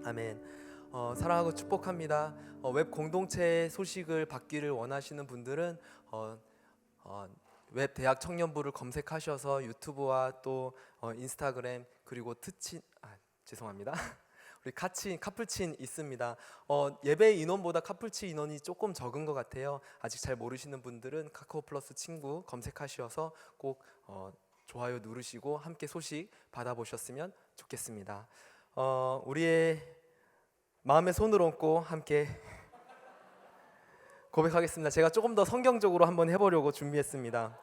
아멘. 사랑하고 축복합니다. 웹 공동체의 소식을 받기를 원하시는 분들은 웹 대학 청년부를 검색하셔서 유튜브와 또 인스타그램 그리고 죄송합니다. 우리 카풀친 있습니다. 예배 인원보다 카풀친 인원이 조금 적은 것 같아요. 아직 잘 모르시는 분들은 카카오 플러스 친구 검색하셔서 꼭 좋아요 누르시고 함께 소식 받아보셨으면 좋겠습니다. 우리의 마음에 손을 얹고 함께 고백하겠습니다. 제가 조금 더 성경적으로 한번 해보려고 준비했습니다.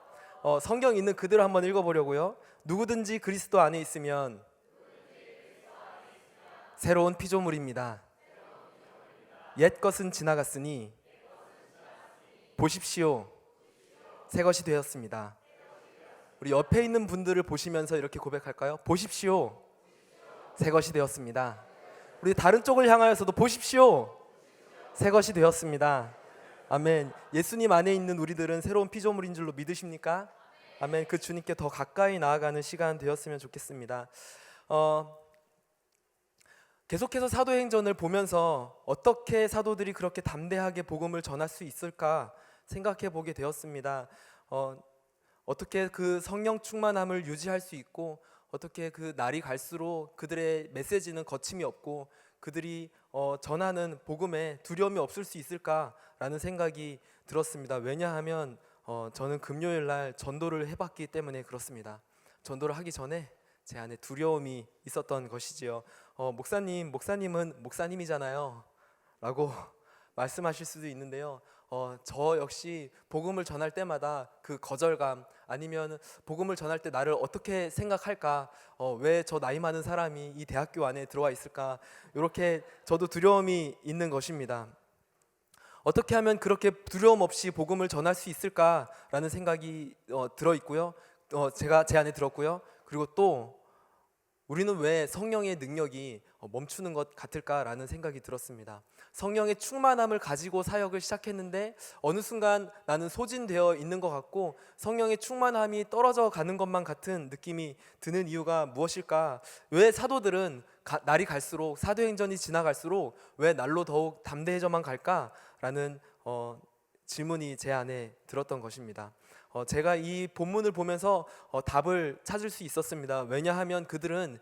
성경 있는 그대로 한번 읽어보려고요. 누구든지 그리스도 안에 있으면 새로운 피조물입니다. 옛 것은 지나갔으니 보십시오, 새 것이 되었습니다. 우리 옆에 있는 분들을 보시면서 이렇게 고백할까요? 보십시오, 새 것이 되었습니다. 우리 다른 쪽을 향하여서도 보십시오, 새 것이 되었습니다. 아멘. 예수님 안에 있는 우리들은 새로운 피조물인 줄로 믿으십니까? 아멘. 그 주님께 더 가까이 나아가는 시간 되었으면 좋겠습니다. 계속해서 사도행전을 보면서 어떻게 사도들이 그렇게 담대하게 복음을 전할 수 있을까 생각해 보게 되었습니다. 어떻게 그 성령 충만함을 유지할 수 있고, 어떻게 그 날이 갈수록 그들의 메시지는 거침이 없고 그들이 전하는 복음에 두려움이 없을 수 있을까라는 생각이 들었습니다. 왜냐하면 저는 금요일 날 전도를 해봤기 때문에 그렇습니다. 전도를 하기 전에 제 안에 두려움이 있었던 것이지요. 목사님은 목사님이잖아요 라고 말씀하실 수도 있는데요. 저 역시 복음을 전할 때마다 그 거절감, 아니면 복음을 전할 때 나를 어떻게 생각할까, 왜 저 나이 많은 사람이 이 대학교 안에 들어와 있을까, 이렇게 저도 두려움이 있는 것입니다. 어떻게 하면 그렇게 두려움 없이 복음을 전할 수 있을까라는 생각이 들어있고요. 제가 제 안에 들었고요. 그리고 또 우리는 왜 성령의 능력이 멈추는 것 같을까라는 생각이 들었습니다. 성령의 충만함을 가지고 사역을 시작했는데 어느 순간 나는 소진되어 있는 것 같고 성령의 충만함이 떨어져 가는 것만 같은 느낌이 드는 이유가 무엇일까? 왜 사도들은 날이 갈수록, 사도행전이 지나갈수록 왜 날로 더욱 담대해져만 갈까라는 질문이 제 안에 들었던 것입니다. 제가 이 본문을 보면서 답을 찾을 수 있었습니다. 왜냐하면 그들은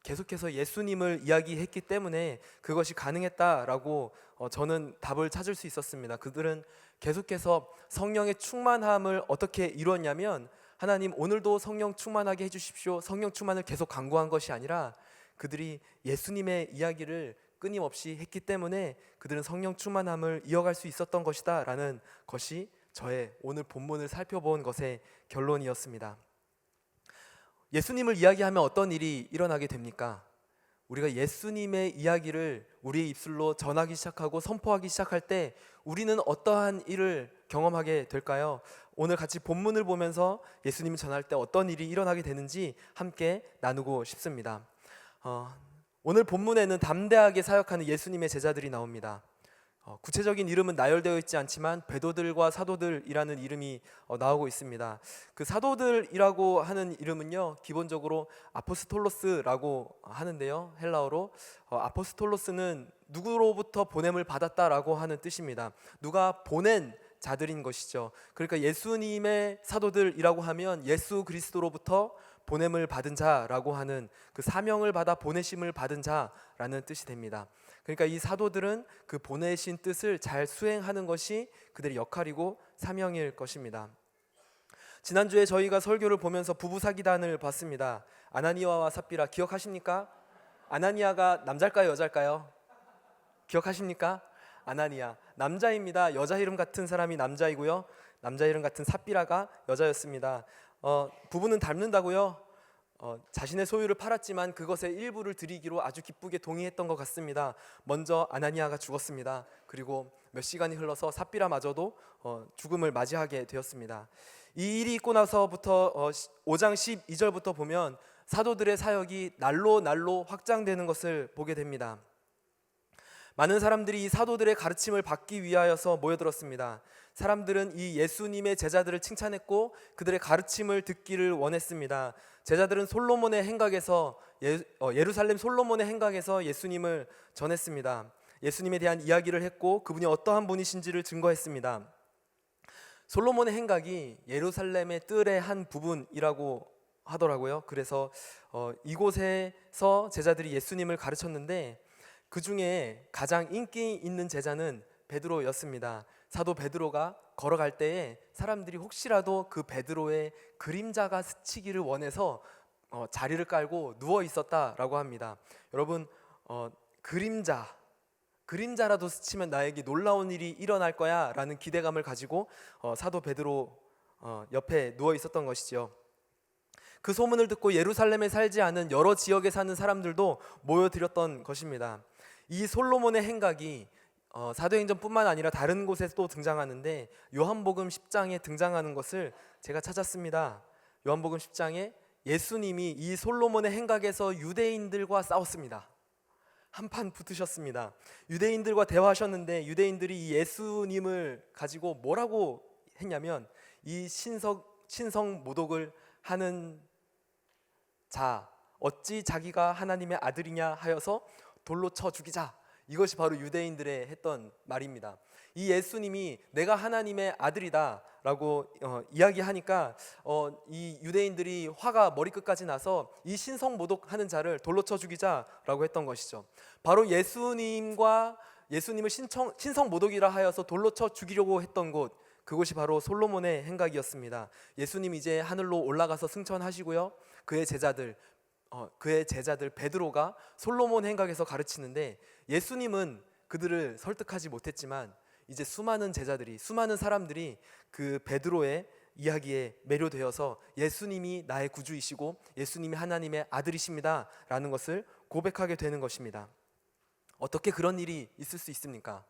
계속해서 예수님을 이야기했기 때문에 그것이 가능했다라고 저는 답을 찾을 수 있었습니다. 그들은 계속해서 성령의 충만함을 어떻게 이루었냐면, 하나님 오늘도 성령 충만하게 해주십시오, 성령 충만을 계속 간구한 것이 아니라 그들이 예수님의 이야기를 끊임없이 했기 때문에 그들은 성령 충만함을 이어갈 수 있었던 것이다 라는 것이 저의 오늘 본문을 살펴본 것의 결론이었습니다. 예수님을 이야기하면 어떤 일이 일어나게 됩니까? 우리가 예수님의 이야기를 우리의 입술로 전하기 시작하고 선포하기 시작할 때 우리는 어떠한 일을 경험하게 될까요? 오늘 같이 본문을 보면서 예수님을 전할 때 어떤 일이 일어나게 되는지 함께 나누고 싶습니다. 오늘 본문에는 담대하게 사역하는 예수님의 제자들이 나옵니다. 구체적인 이름은 나열되어 있지 않지만 베드로들과 사도들이라는 이름이 나오고 있습니다. 그 사도들이라고 하는 이름은요, 기본적으로 아포스톨로스라고 하는데요, 헬라어로 아포스톨로스는 누구로부터 보냄을 받았다라고 하는 뜻입니다. 누가 보낸 자들인 것이죠. 그러니까 예수님의 사도들이라고 하면 예수 그리스도로부터 보냄을 받은 자라고 하는, 그 사명을 받아 보내심을 받은 자라는 뜻이 됩니다. 그러니까 이 사도들은 그 보내신 뜻을 잘 수행하는 것이 그들의 역할이고 사명일 것입니다. 지난주에 저희가 설교를 보면서 부부 사기단을 봤습니다. 아나니아와 삽비라 기억하십니까? 아나니아가 남자일까요, 여자일까요? 기억하십니까? 아나니아 남자입니다. 여자 이름 같은 사람이 남자이고요, 남자 이름 같은 삽비라가 여자였습니다. 부부는 닮는다고요? 자신의 소유를 팔았지만 그것의 일부를 드리기로 아주 기쁘게 동의했던 것 같습니다. 먼저 아나니아가 죽었습니다. 그리고 몇 시간이 흘러서 삽비라마저도 죽음을 맞이하게 되었습니다. 이 일이 있고 나서부터 5장 12절부터 보면 사도들의 사역이 날로 확장되는 것을 보게 됩니다. 많은 사람들이 이 사도들의 가르침을 받기 위하여서 모여들었습니다. 사람들은 이 예수님의 제자들을 칭찬했고 그들의 가르침을 듣기를 원했습니다. 제자들은 솔로몬의 행각에서 예루살렘 솔로몬의 행각에서 예수님을 전했습니다. 예수님에 대한 이야기를 했고 그분이 어떠한 분이신지를 증거했습니다. 솔로몬의 행각이 예루살렘의 뜰의 한 부분이라고 하더라고요. 그래서 이곳에서 제자들이 예수님을 가르쳤는데 그 중에 가장 인기 있는 제자는 베드로였습니다. 사도 베드로가 걸어갈 때에 사람들이 혹시라도 그 베드로의 그림자가 스치기를 원해서 자리를 깔고 누워 있었다라고 합니다. 여러분, 그림자라도 스치면 나에게 놀라운 일이 일어날 거야 라는 기대감을 가지고 사도 베드로 옆에 누워 있었던 것이죠. 그 소문을 듣고 예루살렘에 살지 않은 여러 지역에 사는 사람들도 모여들었던 것입니다. 이 솔로몬의 행각이 사도행전뿐만 아니라 다른 곳에서도 등장하는데 요한복음 10장에 등장하는 것을 제가 찾았습니다. 요한복음 10장에 예수님이 이 솔로몬의 행각에서 유대인들과 싸웠습니다. 한판 붙으셨습니다. 유대인들과 대화하셨는데 유대인들이 이 예수님을 가지고 뭐라고 했냐면 이 신성 모독을 하는 자 어찌 자기가 하나님의 아들이냐 하여서 돌로 쳐 죽이자. 이것이 바로 유대인들의 했던 말입니다. 이 예수님이 내가 하나님의 아들이다 라고 이야기하니까 이 유대인들이 화가 머리끝까지 나서 이 신성 모독하는 자를 돌로 쳐 죽이자라고 했던 것이죠. 바로 예수님을 신성 모독이라 하여서 돌로 쳐 죽이려고 했던 곳, 그곳이 바로 솔로몬의 행각이었습니다. 예수님 이제 하늘로 올라가서 승천하시고요. 그의 제자들 베드로가 솔로몬 행각에서 가르치는데 예수님은 그들을 설득하지 못했지만 이제 수많은 사람들이 그 베드로의 이야기에 매료되어서 예수님이 나의 구주이시고 예수님이 하나님의 아들이십니다 라는 것을 고백하게 되는 것입니다. 어떻게 그런 일이 있을 수 있습니까?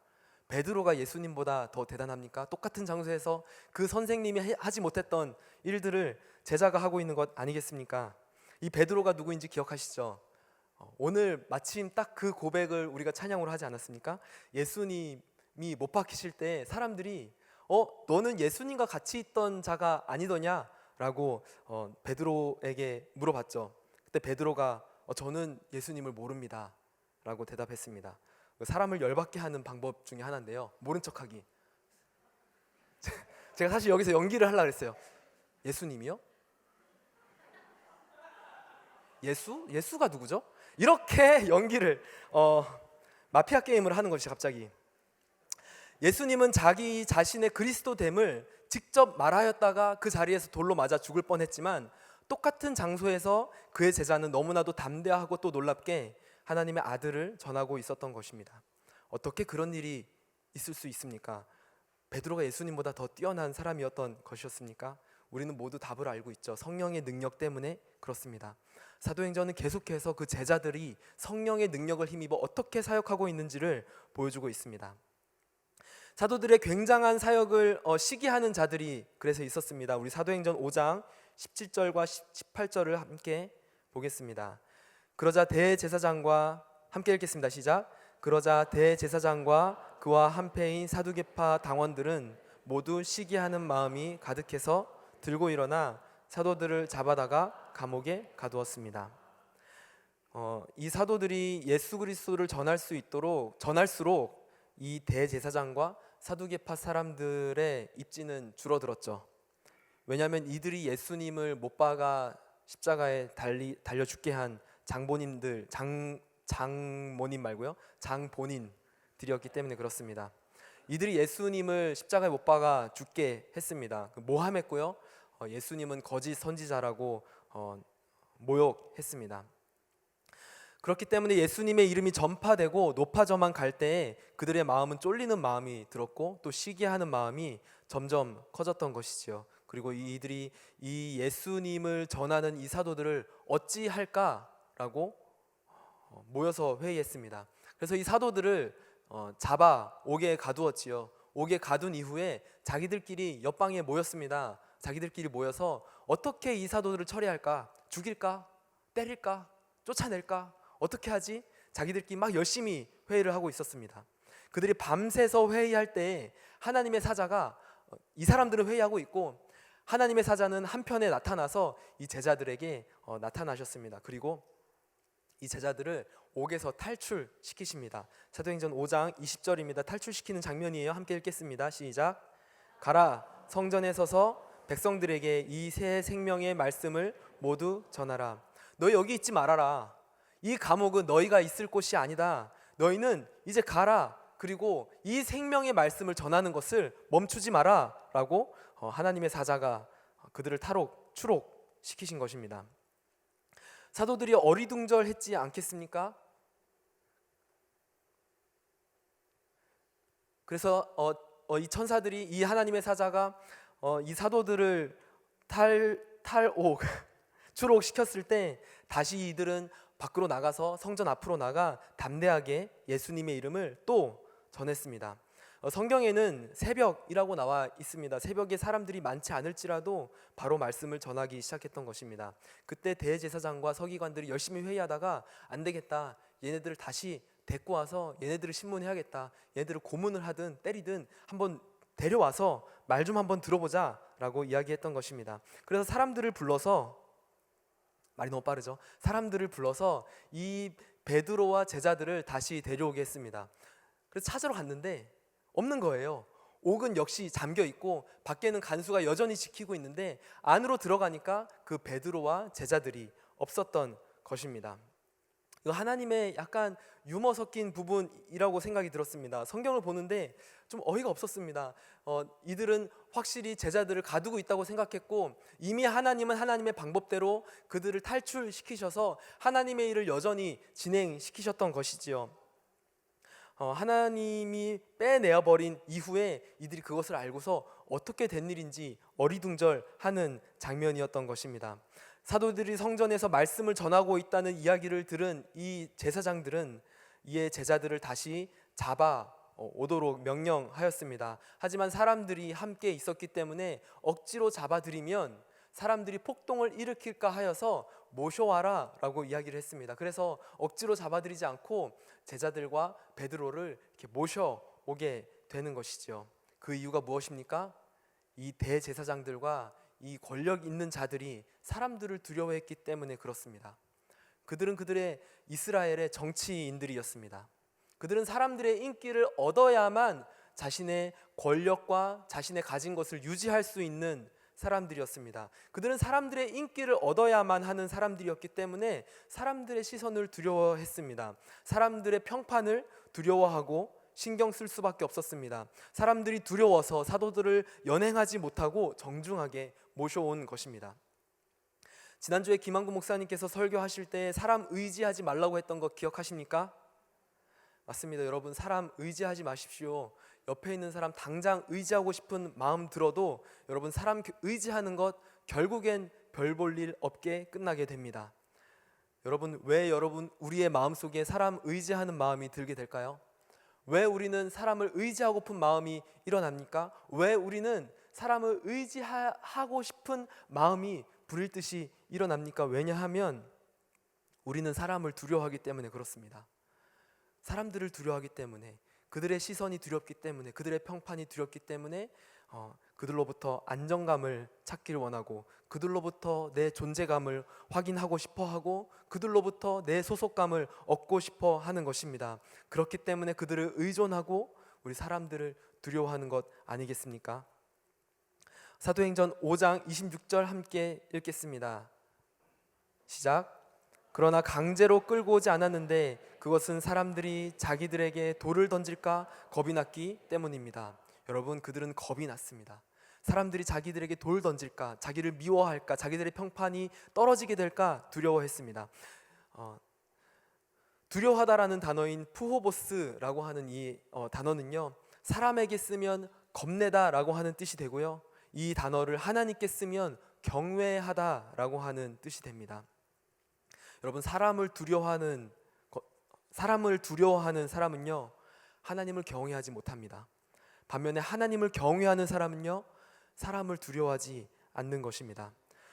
베드로가 예수님보다 더 대단합니까? 똑같은 장소에서 그 선생님이 하지 못했던 일들을 제자가 하고 있는 것 아니겠습니까? 이 베드로가 누구인지 기억하시죠? 오늘 마침 딱 그 고백을 우리가 찬양으로 하지 않았습니까? 예수님이 못 박히실 때 사람들이 너는 예수님과 같이 있던 자가 아니더냐? 라고 베드로에게 물어봤죠. 그때 베드로가 저는 예수님을 모릅니다 라고 대답했습니다. 사람을 열받게 하는 방법 중에 하나인데요, 모른 척하기. 제가 사실 여기서 연기를 하려고 했어요. 예수님이요? 예수가 누구죠? 이렇게 연기를 마피아 게임을 하는 것이 갑자기. 예수님은 자기 자신의 그리스도됨을 직접 말하였다가 그 자리에서 돌로 맞아 죽을 뻔했지만 똑같은 장소에서 그의 제자는 너무나도 담대하고 또 놀랍게 하나님의 아들을 전하고 있었던 것입니다. 어떻게 그런 일이 있을 수 있습니까? 베드로가 예수님보다 더 뛰어난 사람이었던 것이었습니까? 우리는 모두 답을 알고 있죠. 성령의 능력 때문에 그렇습니다. 사도행전은 계속해서 그 제자들이 성령의 능력을 힘입어 어떻게 사역하고 있는지를 보여주고 있습니다. 사도들의 굉장한 사역을 시기하는 자들이 그래서 있었습니다. 우리 사도행전 5장 17절과 18절을 함께 보겠습니다. 그러자 대제사장과 함께 읽겠습니다. 시작. 그러자 대제사장과 그와 한패인 사두개파 당원들은 모두 시기하는 마음이 가득해서 들고 일어나 사도들을 잡아다가 감옥에 가두었습니다. 이 사도들이 예수 그리스도를 전할수록 이 대제사장과 사두개파 사람들의 입지는 줄어들었죠. 왜냐하면 이들이 예수님을 못 박아 십자가에 달려 죽게 한 장본인들이었기 때문에 그렇습니다. 이들이 예수님을 십자가에 못 박아 죽게 했습니다. 모함했고요. 예수님은 거짓 선지자라고 모욕했습니다. 그렇기 때문에 예수님의 이름이 전파되고 높아져만 갈 때에 그들의 마음은 쫄리는 마음이 들었고 또 시기하는 마음이 점점 커졌던 것이지요. 그리고 이들이 이 예수님을 전하는 이 사도들을 어찌할까라고 모여서 회의했습니다. 그래서 이 사도들을 잡아 옥에 가두었지요. 옥에 가둔 이후에 자기들끼리 옆방에 모였습니다. 자기들끼리 모여서 어떻게 이 사도들을 처리할까? 죽일까? 때릴까? 쫓아낼까? 어떻게 하지? 자기들끼리 막 열심히 회의를 하고 있었습니다. 그들이 밤새서 회의할 때 하나님의 사자가 이 사람들은 회의하고 있고 하나님의 사자는 한편에 나타나서 이 제자들에게 나타나셨습니다. 그리고 이 제자들을 옥에서 탈출시키십니다. 사도행전 5장 20절입니다. 탈출시키는 장면이에요. 함께 읽겠습니다. 시작. 가라, 성전에 서서 백성들에게 이 새 생명의 말씀을 모두 전하라. 너희 여기 있지 말아라. 이 감옥은 너희가 있을 곳이 아니다. 너희는 이제 가라. 그리고 이 생명의 말씀을 전하는 것을 멈추지 마라 라고 하나님의 사자가 그들을 추록시키신 것입니다. 사도들이 어리둥절했지 않겠습니까? 그래서 이 천사들이, 이 하나님의 사자가 이 사도들을 추록시켰을 때 다시 이들은 밖으로 나가서 성전 앞으로 나가 담대하게 예수님의 이름을 또 전했습니다. 성경에는 새벽이라고 나와 있습니다. 새벽에 사람들이 많지 않을지라도 바로 말씀을 전하기 시작했던 것입니다. 그때 대제사장과 서기관들이 열심히 회의하다가 안 되겠다, 얘네들을 다시 데리고 와서 얘네들을 신문해야겠다, 얘네들을 고문을 하든 때리든 한번 데려와서 말 좀 한번 들어보자 라고 이야기했던 것입니다. 그래서 사람들을 불러서, 말이 너무 빠르죠? 사람들을 불러서 이 베드로와 제자들을 다시 데려오게 했습니다. 그래서 찾으러 갔는데 없는 거예요. 옥은 역시 잠겨 있고 밖에는 간수가 여전히 지키고 있는데 안으로 들어가니까 그 베드로와 제자들이 없었던 것입니다. 이거 하나님의 약간 유머 섞인 부분이라고 생각이 들었습니다. 성경을 보는데 좀 어이가 없었습니다. 이들은 확실히 제자들을 가두고 있다고 생각했고 이미 하나님은 하나님의 방법대로 그들을 탈출시키셔서 하나님의 일을 여전히 진행시키셨던 것이지요. 하나님이 빼내어버린 이후에 이들이 그것을 알고서 어떻게 된 일인지 어리둥절하는 장면이었던 것입니다. 사도들이 성전에서 말씀을 전하고 있다는 이야기를 들은 이 제사장들은 이에 제자들을 다시 잡아 오도록 명령하였습니다. 하지만 사람들이 함께 있었기 때문에 억지로 잡아들이면 사람들이 폭동을 일으킬까 하여서 모셔와라 라고 이야기를 했습니다. 그래서 억지로 잡아들이지 않고 제자들과 베드로를 이렇게 모셔오게 되는 것이죠. 그 이유가 무엇입니까? 이 대제사장들과 이 권력 있는 자들이 사람들을 두려워했기 때문에 그렇습니다. 그들은 그들의 이스라엘의 정치인들이었습니다. 그들은 사람들의 인기를 얻어야만 자신의 권력과 자신의 가진 것을 유지할 수 있는 사람들이었습니다. 그들은 사람들의 인기를 얻어야만 하는 사람들이었기 때문에 사람들의 시선을 두려워했습니다. 사람들의 평판을 두려워하고 신경 쓸 수밖에 없었습니다. 사람들이 두려워서 사도들을 연행하지 못하고 정중하게 모셔온 것입니다. 지난주에 김한구 목사님께서 설교하실 때 사람 의지하지 말라고 했던 거 기억하십니까? 맞습니다. 여러분, 사람 의지하지 마십시오. 옆에 있는 사람 당장 의지하고 싶은 마음 들어도 여러분, 사람 의지하는 것 결국엔 별 볼 일 없게 끝나게 됩니다. 여러분, 왜 우리의 마음속에 사람 의지하는 마음이 들게 될까요? 왜 우리는 사람을 의지하고픈 마음이 일어납니까? 왜 우리는 사람을 의지하고 싶은 마음이 불일 듯이 일어납니까? 왜냐하면 우리는 사람을 두려워하기 때문에 그렇습니다. 사람들을 두려워하기 때문에, 그들의 시선이 두렵기 때문에, 그들의 평판이 두렵기 때문에 그들로부터 안정감을 찾기를 원하고, 그들로부터 내 존재감을 확인하고 싶어하고, 그들로부터 내 소속감을 얻고 싶어 하는 것입니다. 그렇기 때문에 그들을 의존하고 우리 사람들을 두려워하는 것 아니겠습니까? 사도행전 5장 26절 함께 읽겠습니다. 시작. 그러나 강제로 끌고 오지 않았는데 그것은 사람들이 자기들에게 돌을 던질까 겁이 났기 때문입니다. 여러분, 그들은 겁이 났습니다. 사람들이 자기들에게 돌 던질까, 자기를 미워할까, 자기들의 평판이 떨어지게 될까 두려워했습니다. 두려워하다라는 단어인 푸호보스라고 하는 이 단어는요, 사람에게 쓰면 겁내다라고 하는 뜻이 되고요, 이 단어를 하나님께 쓰면 경외하다라고 하는 뜻이 됩니다. 여러분, 사람을 두려워하는 사람은요, 하나님을 경외하지 못합니다. 반면에 하나님을 경외하는 사람은요, 사람을 두려워하지 않는 것입니다.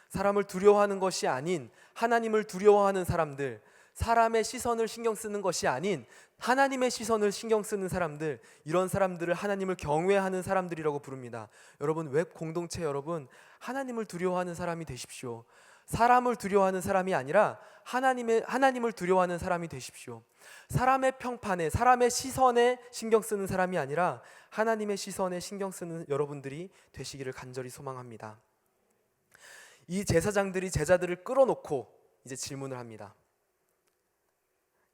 사람을 두려워하는 것이 아닌 하나님을 두려워하는 사람들, 사람의 시선을 신경 쓰는 것이 아닌 하나님의 시선을 신경 쓰는 사람들, 이런 사람들을 하나님을 경외하는 사람들이라고 부릅니다. 여러분, 웹 공동체 여러분, 하나님을 두려워하는 사람이 되십시오. 사람을 두려워하는 사람이 아니라 하나님을 두려워하는 사람이 되십시오. 사람의 평판에, 사람의 시선에 신경 쓰는 사람이 아니라 하나님의 시선에 신경 쓰는 여러분들이 되시기를 간절히 소망합니다. 이 제사장들이 제자들을 끌어놓고 이제 질문을 합니다.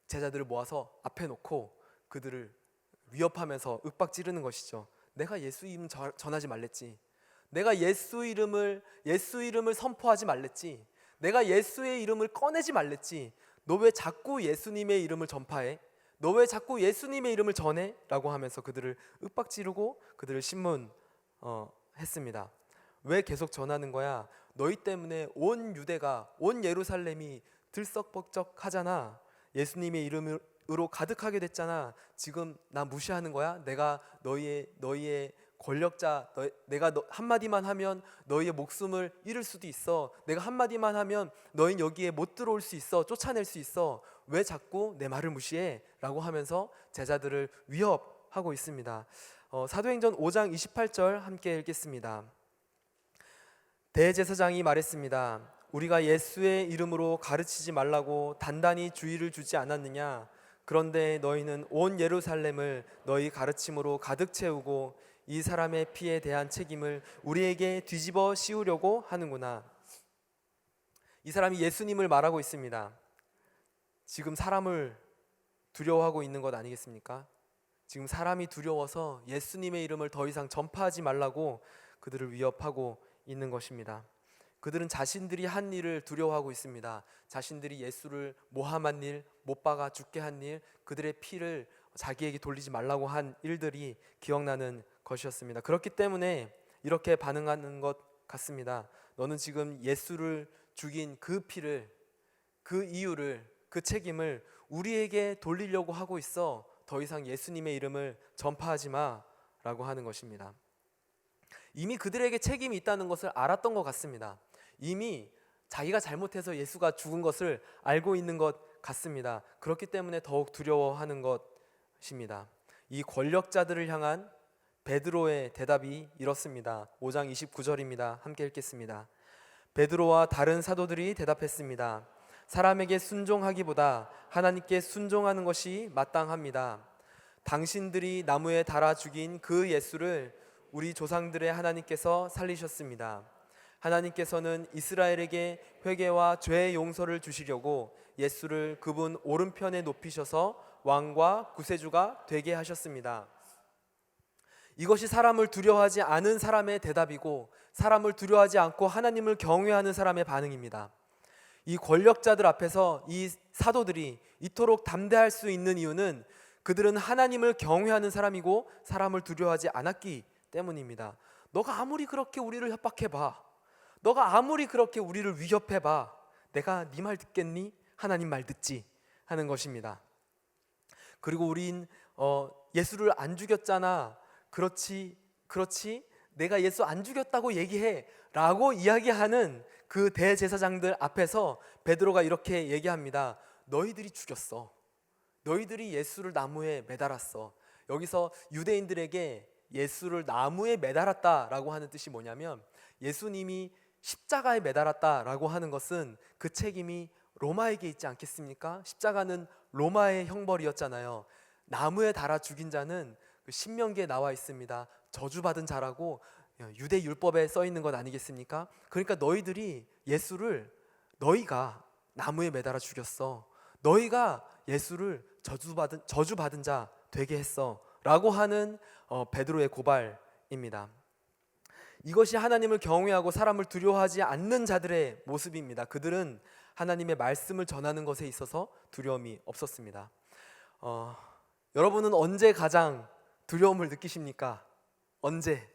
제자들을 모아서 앞에 놓고 그들을 위협하면서 윽박 지르는 것이죠. 내가 예수 이름 전하지 말랬지. 내가 예수 이름을 선포하지 말랬지. 내가 예수의 이름을 꺼내지 말랬지. 너 왜 자꾸 예수님의 이름을 전파해? 너 왜 자꾸 예수님의 이름을 전해? 라고 하면서 그들을 윽박 지르고 그들을 신문했습니다. 왜 계속 전하는 거야? 너희 때문에 온 유대가, 온 예루살렘이 들썩벅적하잖아. 예수님의 이름으로 가득하게 됐잖아. 지금 나 무시하는 거야? 내가 너희의 권력자, 내가 한마디만 하면 너희의 목숨을 잃을 수도 있어. 내가 한마디만 하면 너희는 여기에 못 들어올 수 있어. 쫓아낼 수 있어. 왜 자꾸 내 말을 무시해? 라고 하면서 제자들을 위협하고 있습니다. 사도행전 5장 28절 함께 읽겠습니다. 대제사장이 말했습니다. 우리가 예수의 이름으로 가르치지 말라고 단단히 주의를 주지 않았느냐? 그런데 너희는 온 예루살렘을 너희 가르침으로 가득 채우고 이 사람의 피에 대한 책임을 우리에게 뒤집어 씌우려고 하는구나. 이 사람이 예수님을 말하고 있습니다. 지금 사람을 두려워하고 있는 것 아니겠습니까? 지금 사람이 두려워서 예수님의 이름을 더 이상 전파하지 말라고 그들을 위협하고 있는 것입니다. 그들은 자신들이 한 일을 두려워하고 있습니다. 자신들이 예수를 모함한 일, 못 박아 죽게 한 일, 그들의 피를 자기에게 돌리지 말라고 한 일들이 기억나는 것이었습니다. 그렇기 때문에 이렇게 반응하는 것 같습니다. 너는 지금 예수를 죽인 그 피를, 그 이유를, 그 책임을 우리에게 돌리려고 하고 있어. 더 이상 예수님의 이름을 전파하지 마라고 하는 것입니다. 이미 그들에게 책임이 있다는 것을 알았던 것 같습니다. 이미 자기가 잘못해서 예수가 죽은 것을 알고 있는 것 같습니다. 그렇기 때문에 더욱 두려워하는 것입니다. 이 권력자들을 향한 베드로의 대답이 이렇습니다. 5장 29절입니다. 함께 읽겠습니다. 베드로와 다른 사도들이 대답했습니다. 사람에게 순종하기보다 하나님께 순종하는 것이 마땅합니다. 당신들이 나무에 달아 죽인 그 예수를 우리 조상들의 하나님께서 살리셨습니다. 하나님께서는 이스라엘에게 회개와 죄의 용서를 주시려고 예수를 그분 오른편에 높이셔서 왕과 구세주가 되게 하셨습니다. 이것이 사람을 두려워하지 않은 사람의 대답이고 사람을 두려워하지 않고 하나님을 경외하는 사람의 반응입니다. 이 권력자들 앞에서 이 사도들이 이토록 담대할 수 있는 이유는 그들은 하나님을 경외하는 사람이고 사람을 두려워하지 않았기 때문입니다. 너가 아무리 그렇게 우리를 협박해봐, 너가 아무리 그렇게 우리를 위협해봐, 내가 네 말 듣겠니? 하나님 말 듣지 하는 것입니다. 그리고 우린 예수를 안 죽였잖아. 그렇지 내가 예수 안 죽였다고 얘기해 라고 이야기하는 그 대제사장들 앞에서 베드로가 이렇게 얘기합니다. 너희들이 죽였어. 너희들이 예수를 나무에 매달았어. 여기서 유대인들에게 예수를 나무에 매달았다라고 하는 뜻이 뭐냐면 예수님이 십자가에 매달았다라고 하는 것은 그 책임이 로마에게 있지 않겠습니까? 십자가는 로마의 형벌이었잖아요. 나무에 달아 죽인 자는 신명기에 나와 있습니다. 저주받은 자라고 유대 율법에 써 있는 것 아니겠습니까? 그러니까 너희들이 예수를 너희가 나무에 매달아 죽였어. 너희가 예수를 저주받은 자 되게 했어 라고 하는 베드로의 고발입니다. 이것이 하나님을 경외하고 사람을 두려워하지 않는 자들의 모습입니다. 그들은 하나님의 말씀을 전하는 것에 있어서 두려움이 없었습니다. 여러분은 언제 가장 두려움을 느끼십니까? 언제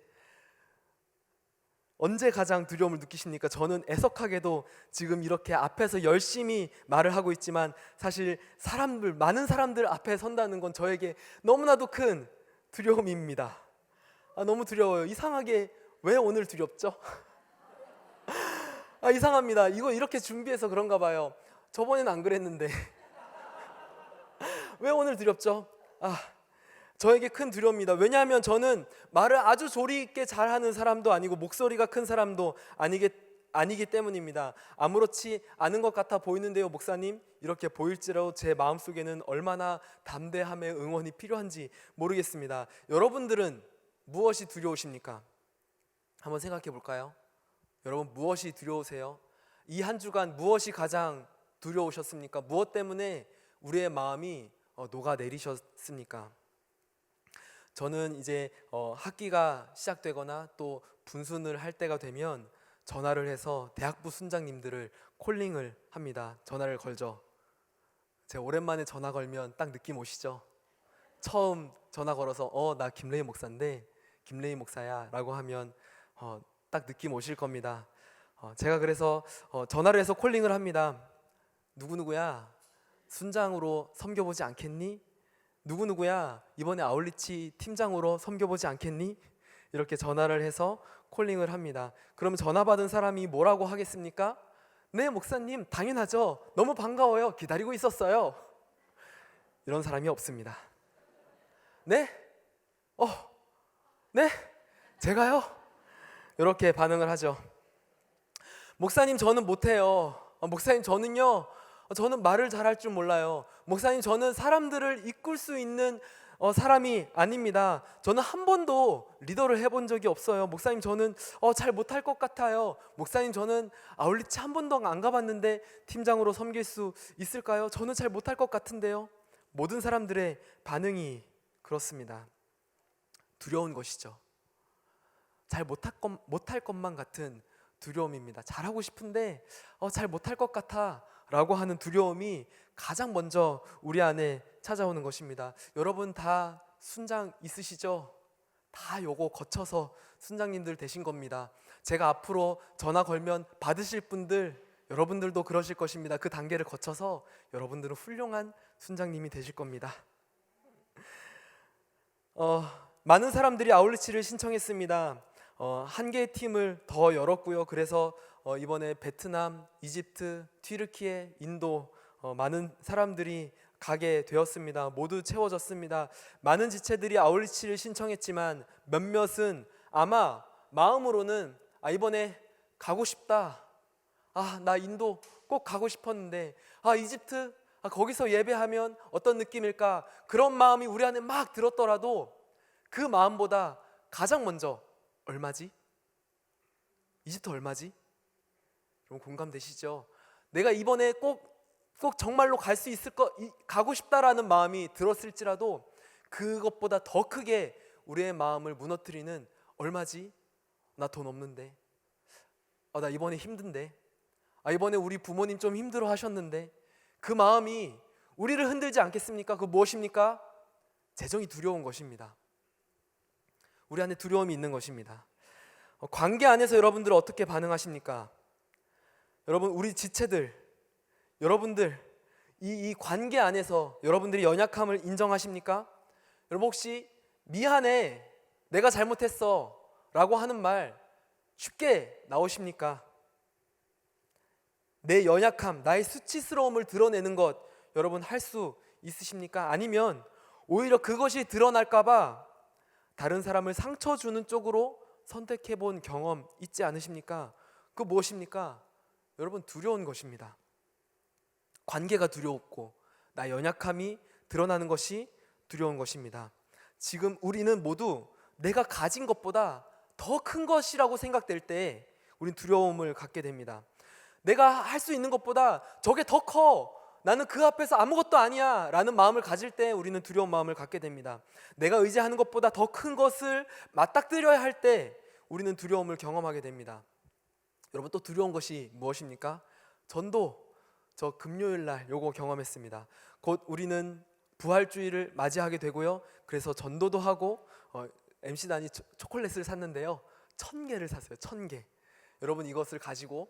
가장 두려움을 느끼십니까? 저는 애석하게도 지금 이렇게 앞에서 열심히 말을 하고 있지만 사실 많은 사람들 앞에 선다는 건 저에게 너무나도 큰 두려움입니다. 너무 두려워요. 이상하게 왜 오늘 두렵죠? 이상합니다. 이거 이렇게 준비해서 그런가 봐요. 저번에는 안 그랬는데 왜 오늘 두렵죠? 저에게 큰 두려움입니다. 왜냐하면 저는 말을 아주 조리 있게 잘하는 사람도 아니고 목소리가 큰 사람도 아니기 때문입니다. 아무렇지 않은 것 같아 보이는데요, 목사님. 이렇게 보일지라도 제 마음속에는 얼마나 담대함의 응원이 필요한지 모르겠습니다. 여러분들은 무엇이 두려우십니까? 한번 생각해 볼까요? 여러분 무엇이 두려우세요? 이 한 주간 무엇이 가장 두려우셨습니까? 무엇 때문에 우리의 마음이 녹아내리셨습니까? 저는 이제 학기가 시작되거나 또 분순을 할 때가 되면 전화를 해서 대학부 순장님들을 콜링을 합니다. 전화를 걸죠. 제가 오랜만에 전화 걸면 딱 느낌 오시죠? 처음 전화 걸어서 나 김레이 목사인데 김레이 목사야 라고 하면 딱 느낌 오실 겁니다. 제가 그래서 전화를 해서 콜링을 합니다. 누구누구야, 순장으로 섬겨보지 않겠니? 누구누구야, 이번에 아울리치 팀장으로 섬겨보지 않겠니? 이렇게 전화를 해서 콜링을 합니다. 그럼 전화 받은 사람이 뭐라고 하겠습니까? 네 목사님, 당연하죠. 너무 반가워요. 기다리고 있었어요. 이런 사람이 없습니다. 네? 네? 제가요? 이렇게 반응을 하죠. 목사님 저는 못해요. 목사님 저는 말을 잘할 줄 몰라요. 목사님 저는 사람들을 이끌 수 있는 사람이 아닙니다. 저는 한 번도 리더를 해본 적이 없어요. 목사님 저는 잘 못할 것 같아요. 목사님 저는 아울리치 한 번도 안 가봤는데 팀장으로 섬길 수 있을까요? 저는 잘 못할 것 같은데요. 모든 사람들의 반응이 그렇습니다. 두려운 것이죠. 잘 못할 것만 같은 두려움입니다. 잘하고 싶은데 잘 못할 것 같아 라고 하는 두려움이 가장 먼저 우리 안에 찾아오는 것입니다. 여러분 다 순장 있으시죠? 다 요거 거쳐서 순장님들 되신 겁니다. 제가 앞으로 전화 걸면 받으실 분들, 여러분들도 그러실 것입니다. 그 단계를 거쳐서 여러분들은 훌륭한 순장님이 되실 겁니다. 많은 사람들이 아울리치를 신청했습니다. 한 개의 팀을 더 열었고요. 그래서 이번에 베트남, 이집트, 튀르키예, 인도 많은 사람들이 가게 되었습니다. 모두 채워졌습니다. 많은 지체들이 아울리치를 신청했지만 몇몇은 아마 마음으로는 이번에 가고 싶다. 나 인도 꼭 가고 싶었는데 이집트 거기서 예배하면 어떤 느낌일까? 그런 마음이 우리 안에 막 들었더라도 그 마음보다 가장 먼저 얼마지? 이집트 얼마지? 여러분 공감되시죠? 내가 이번에 꼭 정말로 갈 수 있을 가고 싶다라는 마음이 들었을지라도 그것보다 더 크게 우리의 마음을 무너뜨리는 얼마지? 나 돈 없는데. 나 이번에 힘든데. 이번에 우리 부모님 좀 힘들어 하셨는데. 그 마음이 우리를 흔들지 않겠습니까? 그 무엇입니까? 재정이 두려운 것입니다. 우리 안에 두려움이 있는 것입니다. 관계 안에서 여러분들 어떻게 반응하십니까? 여러분 우리 지체들, 여러분들 이 관계 안에서 여러분들이 연약함을 인정하십니까? 여러분 혹시 미안해, 내가 잘못했어 라고 하는 말 쉽게 나오십니까? 내 연약함, 나의 수치스러움을 드러내는 것 여러분 할 수 있으십니까? 아니면 오히려 그것이 드러날까 봐 다른 사람을 상처 주는 쪽으로 선택해 본 경험 있지 않으십니까? 그 무엇입니까? 여러분 두려운 것입니다. 관계가 두려웠고 나 연약함이 드러나는 것이 두려운 것입니다. 지금 우리는 모두 내가 가진 것보다 더 큰 것이라고 생각될 때 우리는 두려움을 갖게 됩니다. 내가 할 수 있는 것보다 저게 더 커, 나는 그 앞에서 아무것도 아니야 라는 마음을 가질 때 우리는 두려운 마음을 갖게 됩니다. 내가 의지하는 것보다 더 큰 것을 맞닥뜨려야 할 때 우리는 두려움을 경험하게 됩니다. 여러분 또 두려운 것이 무엇입니까? 전도, 저 금요일 날 요거 경험했습니다. 곧 우리는 부활주의를 맞이하게 되고요. 그래서 전도도 하고 MC단이 초콜릿을 샀는데요. 1000개를 샀어요. 1000개. 여러분 이것을 가지고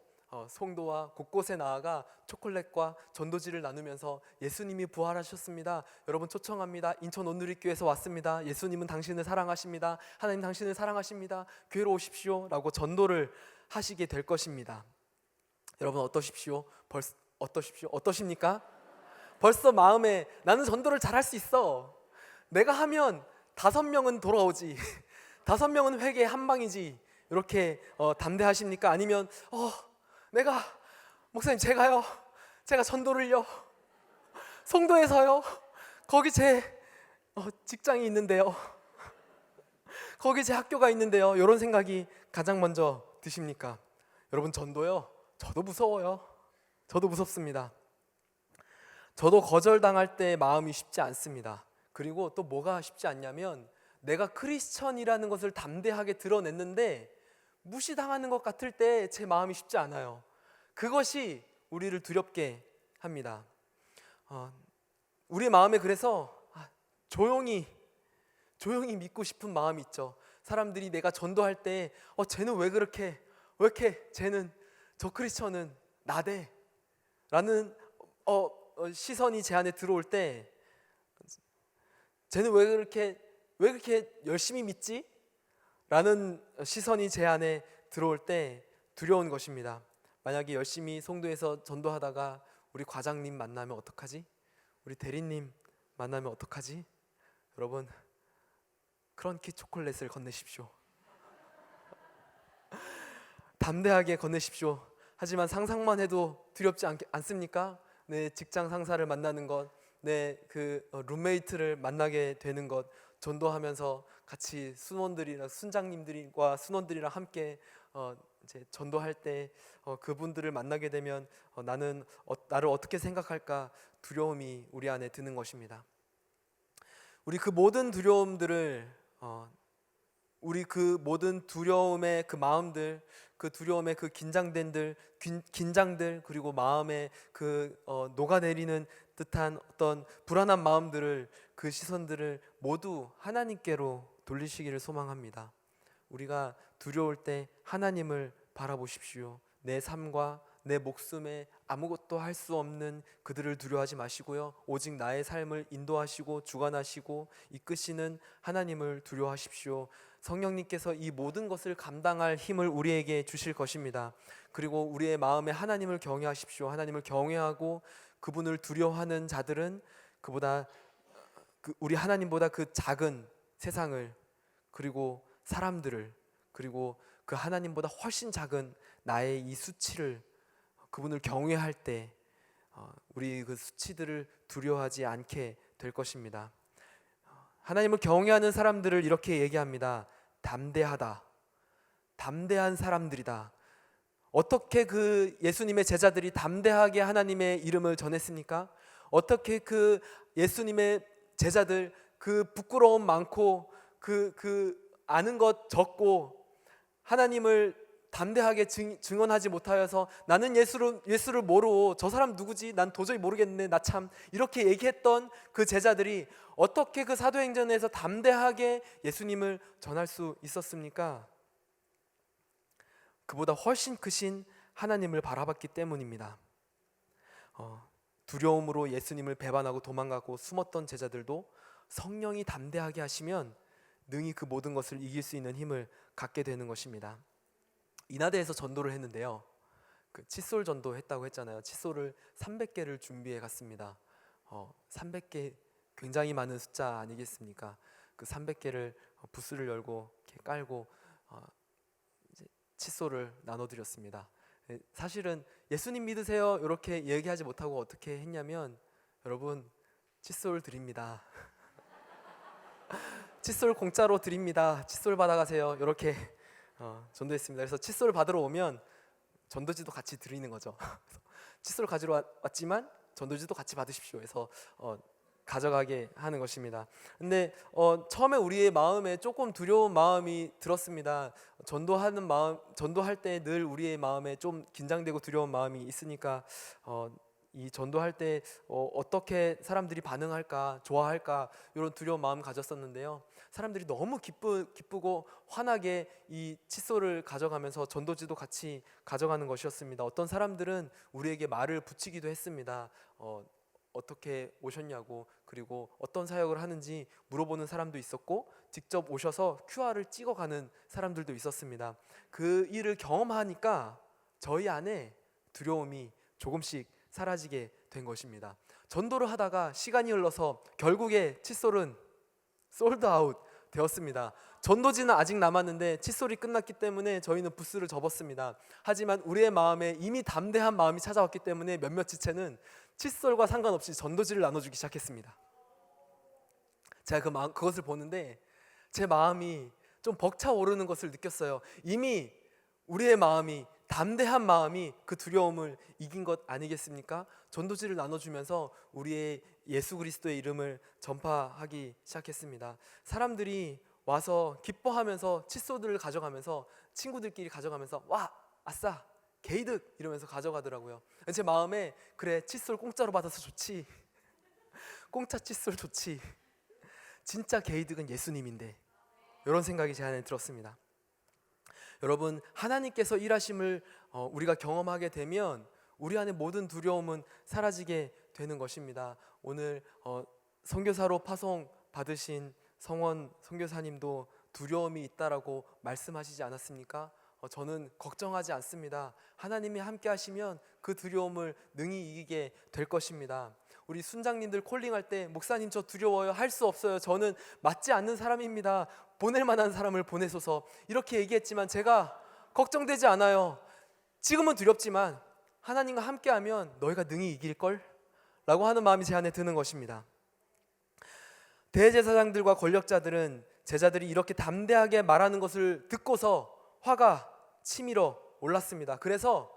송도와 곳곳에 나아가 초콜릿과 전도지를 나누면서 예수님이 부활하셨습니다. 여러분 초청합니다. 인천 온누리교회에서 왔습니다. 예수님은 당신을 사랑하십니다. 하나님 당신을 사랑하십니다. 교회로 오십시오 라고 전도를 하시게 될 것입니다. 여러분 어떠십니까? 벌써 마음에 나는 전도를 잘할 수 있어. 내가 하면 5명은 돌아오지. 5명은 회개 한 방이지. 이렇게 담대하십니까? 아니면 내가 목사님 제가 전도를요. 송도에서요. 거기 제 직장이 있는데요. 거기 제 학교가 있는데요. 이런 생각이 가장 먼저 드십니까? 여러분, 전도요. 저도 무서워요. 저도 무섭습니다. 저도 거절당할 때 마음이 쉽지 않습니다. 그리고 또 뭐가 쉽지 않냐면 내가 크리스천이라는 것을 담대하게 드러냈는데 무시당하는 것 같을 때 제 마음이 쉽지 않아요. 그것이 우리를 두렵게 합니다. 우리의 마음에 그래서 조용히 믿고 싶은 마음이 있죠. 사람들이 내가 전도할 때 쟤는 왜 이렇게 쟤는 저 크리스천은 나대 라는 시선이 제 안에 들어올 때 쟤는 왜 그렇게 열심히 믿지? 라는 시선이 제 안에 들어올 때 두려운 것입니다. 만약에 열심히 송도에서 전도하다가 우리 과장님 만나면 어떡하지? 우리 대리님 만나면 어떡하지? 여러분, 크런키 초콜릿을 건네십시오. 담대하게 건네십시오. 하지만 상상만 해도 두렵지 않습니까? 내 직장 상사를 만나는 것, 내 룸메이트를 만나게 되는 것, 전도하면서 같이 순장님들과 순원들이랑 함께 이제 전도할 때 그분들을 만나게 되면 나는 나를 어떻게 생각할까 두려움이 우리 안에 드는 것입니다. 우리 그 모든 두려움들을 우리 그 모든 두려움의 그 마음들, 그 두려움의 그 긴장들 그리고 마음에 녹아내리는 듯한 어떤 불안한 마음들을 그 시선들을 모두 하나님께로 돌리시기를 소망합니다. 우리가 두려울 때 하나님을 바라보십시오. 내 삶과 내 목숨에 아무것도 할 수 없는 그들을 두려워하지 마시고요. 오직 나의 삶을 인도하시고 주관하시고 이끄시는 하나님을 두려워하십시오. 성령님께서 이 모든 것을 감당할 힘을 우리에게 주실 것입니다. 그리고 우리의 마음에 하나님을 경외하십시오. 하나님을 경외하고 그분을 두려워하는 자들은 우리 하나님보다 그 작은 세상을 그리고 사람들을 그리고 그 하나님보다 훨씬 작은 나의 이 수치를 그분을 경외할 때 우리 그 수치들을 두려워하지 않게 될 것입니다. 하나님을 경외하는 사람들을 이렇게 얘기합니다. 담대하다. 담대한 사람들이다. 어떻게 그 예수님의 제자들이 담대하게 하나님의 이름을 전했습니까? 어떻게 그 예수님의 제자들 그 부끄러움 많고 그 아는 것 적고 하나님을 담대하게 증언하지 못하여서 나는 예수를 모르고 저 사람 누구지? 난 도저히 모르겠네. 나 참 이렇게 얘기했던 그 제자들이 어떻게 그 사도행전에서 담대하게 예수님을 전할 수 있었습니까? 그보다 훨씬 크신 하나님을 바라봤기 때문입니다. 두려움으로 예수님을 배반하고 도망가고 숨었던 제자들도 성령이 담대하게 하시면 능히 그 모든 것을 이길 수 있는 힘을 갖게 되는 것입니다. 인하대에서 전도를 했는데요. 그 칫솔 전도했다고 했잖아요. 칫솔을 300개를 준비해 갔습니다. 300개 굉장히 많은 숫자 아니겠습니까? 그 300개를 부스를 열고 이렇게 깔고 이제 칫솔을 나눠드렸습니다. 사실은 예수님 믿으세요 이렇게 얘기하지 못하고 어떻게 했냐면 여러분 칫솔 드립니다. 칫솔 공짜로 드립니다. 칫솔 받아가세요. 이렇게 전도했습니다. 그래서 칫솔 받으러 오면 전도지도 같이 드리는 거죠. 칫솔 가지러 왔지만 전도지도 같이 받으십시오. 해서 가져가게 하는 것입니다. 근데 처음에 우리의 마음에 조금 두려운 마음이 들었습니다. 전도할 때 늘 우리의 마음에 좀 긴장되고 두려운 마음이 있으니까 이 전도할 때 어떻게 사람들이 반응할까, 좋아할까 이런 두려운 마음 가졌었는데요. 사람들이 너무 기쁘고 환하게 이 칫솔을 가져가면서 전도지도 같이 가져가는 것이었습니다. 어떤 사람들은 우리에게 말을 붙이기도 했습니다. 어떻게 오셨냐고, 그리고 어떤 사역을 하는지 물어보는 사람도 있었고 직접 오셔서 QR을 찍어가는 사람들도 있었습니다. 그 일을 경험하니까 저희 안에 두려움이 조금씩 사라지게 된 것입니다. 전도를 하다가 시간이 흘러서 결국에 칫솔은 솔드 아웃 되었습니다. 전도지는 아직 남았는데 칫솔이 끝났기 때문에 저희는 부스를 접었습니다. 하지만 우리의 마음에 이미 담대한 마음이 찾아왔기 때문에 몇몇 지체는 칫솔과 상관없이 전도지를 나눠주기 시작했습니다. 제가 그것을 보는데 제 마음이 좀 벅차오르는 것을 느꼈어요. 이미 우리의 마음이, 담대한 마음이 그 두려움을 이긴 것 아니겠습니까? 전도지를 나눠주면서 우리의 예수 그리스도의 이름을 전파하기 시작했습니다. 사람들이 와서 기뻐하면서 칫솔들을 가져가면서 친구들끼리 가져가면서 와 아싸 게이득 이러면서 가져가더라고요. 제 마음에 그래 칫솔 공짜로 받아서 좋지, 공짜 칫솔 좋지, 진짜 게이득은 예수님인데, 이런 생각이 제 안에 들었습니다. 여러분, 하나님께서 일하심을 우리가 경험하게 되면 우리 안에 모든 두려움은 사라지게 되는 것입니다. 오늘 선교사로 파송 받으신 성원 선교사님도 두려움이 있다라고 말씀하시지 않았습니까? 저는 걱정하지 않습니다. 하나님이 함께 하시면 그 두려움을 능히 이기게 될 것입니다. 우리 순장님들 콜링할 때 목사님 저 두려워요, 할 수 없어요, 저는 맞지 않는 사람입니다, 보낼 만한 사람을 보내소서, 이렇게 얘기했지만 제가 걱정되지 않아요. 지금은 두렵지만 하나님과 함께하면 너희가 능히 이길걸? 라고 하는 마음이 제 안에 드는 것입니다. 대제사장들과 권력자들은 제자들이 이렇게 담대하게 말하는 것을 듣고서 화가 치밀어 올랐습니다. 그래서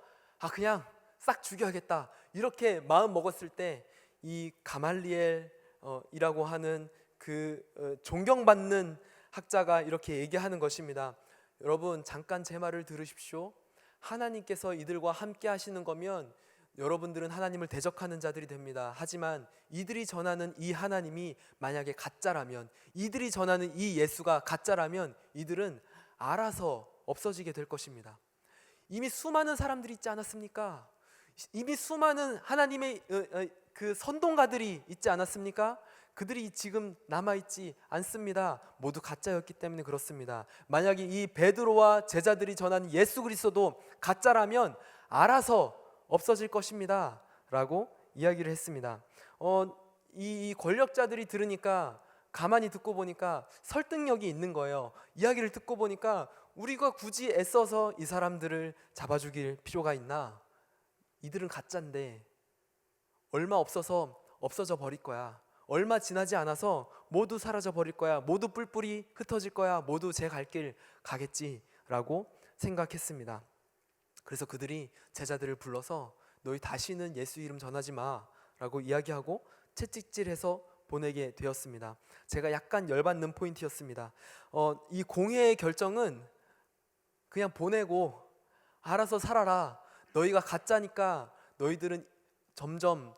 그냥 싹 죽여야겠다 이렇게 마음 먹었을 때 이 가말리엘이라고 하는 그 존경받는 학자가 이렇게 얘기하는 것입니다. 여러분, 잠깐 제 말을 들으십시오. 하나님께서 이들과 함께 하시는 거면 여러분들은 하나님을 대적하는 자들이 됩니다. 하지만 이들이 전하는 이 하나님이 만약에 가짜라면, 이들이 전하는 이 예수가 가짜라면 이들은 알아서 없어지게 될 것입니다. 이미 수많은 사람들이 있지 않았습니까? 이미 수많은 하나님의 그 선동가들이 있지 않았습니까? 그들이 지금 남아있지 않습니다. 모두 가짜였기 때문에 그렇습니다. 만약에 이 베드로와 제자들이 전한 예수 그리스도도 가짜라면 알아서 없어질 것입니다 라고 이야기를 했습니다. 이 권력자들이 들으니까 가만히 듣고 보니까 설득력이 있는 거예요. 이야기를 듣고 보니까 우리가 굳이 애써서 이 사람들을 잡아주길 필요가 있나? 이들은 가짜인데 얼마 없어서 없어져 버릴 거야. 얼마 지나지 않아서 모두 사라져 버릴 거야. 모두 뿔뿔이 흩어질 거야. 모두 제 갈 길 가겠지라고 생각했습니다. 그래서 그들이 제자들을 불러서 너희 다시는 예수 이름 전하지 마라고 이야기하고 채찍질해서 보내게 되었습니다. 제가 약간 열받는 포인트였습니다. 이 공회의 결정은 그냥 보내고 알아서 살아라. 너희가 가짜니까 너희들은 점점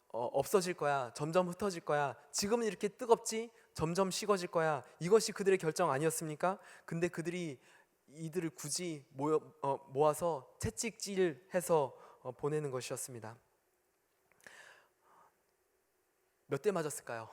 없어질 거야. 점점 흩어질 거야. 지금은 이렇게 뜨겁지? 점점 식어질 거야. 이것이 그들의 결정 아니었습니까? 근데 그들이 이들을 굳이 모아서 채찍질해서 보내는 것이었습니다. 몇 대 맞았을까요?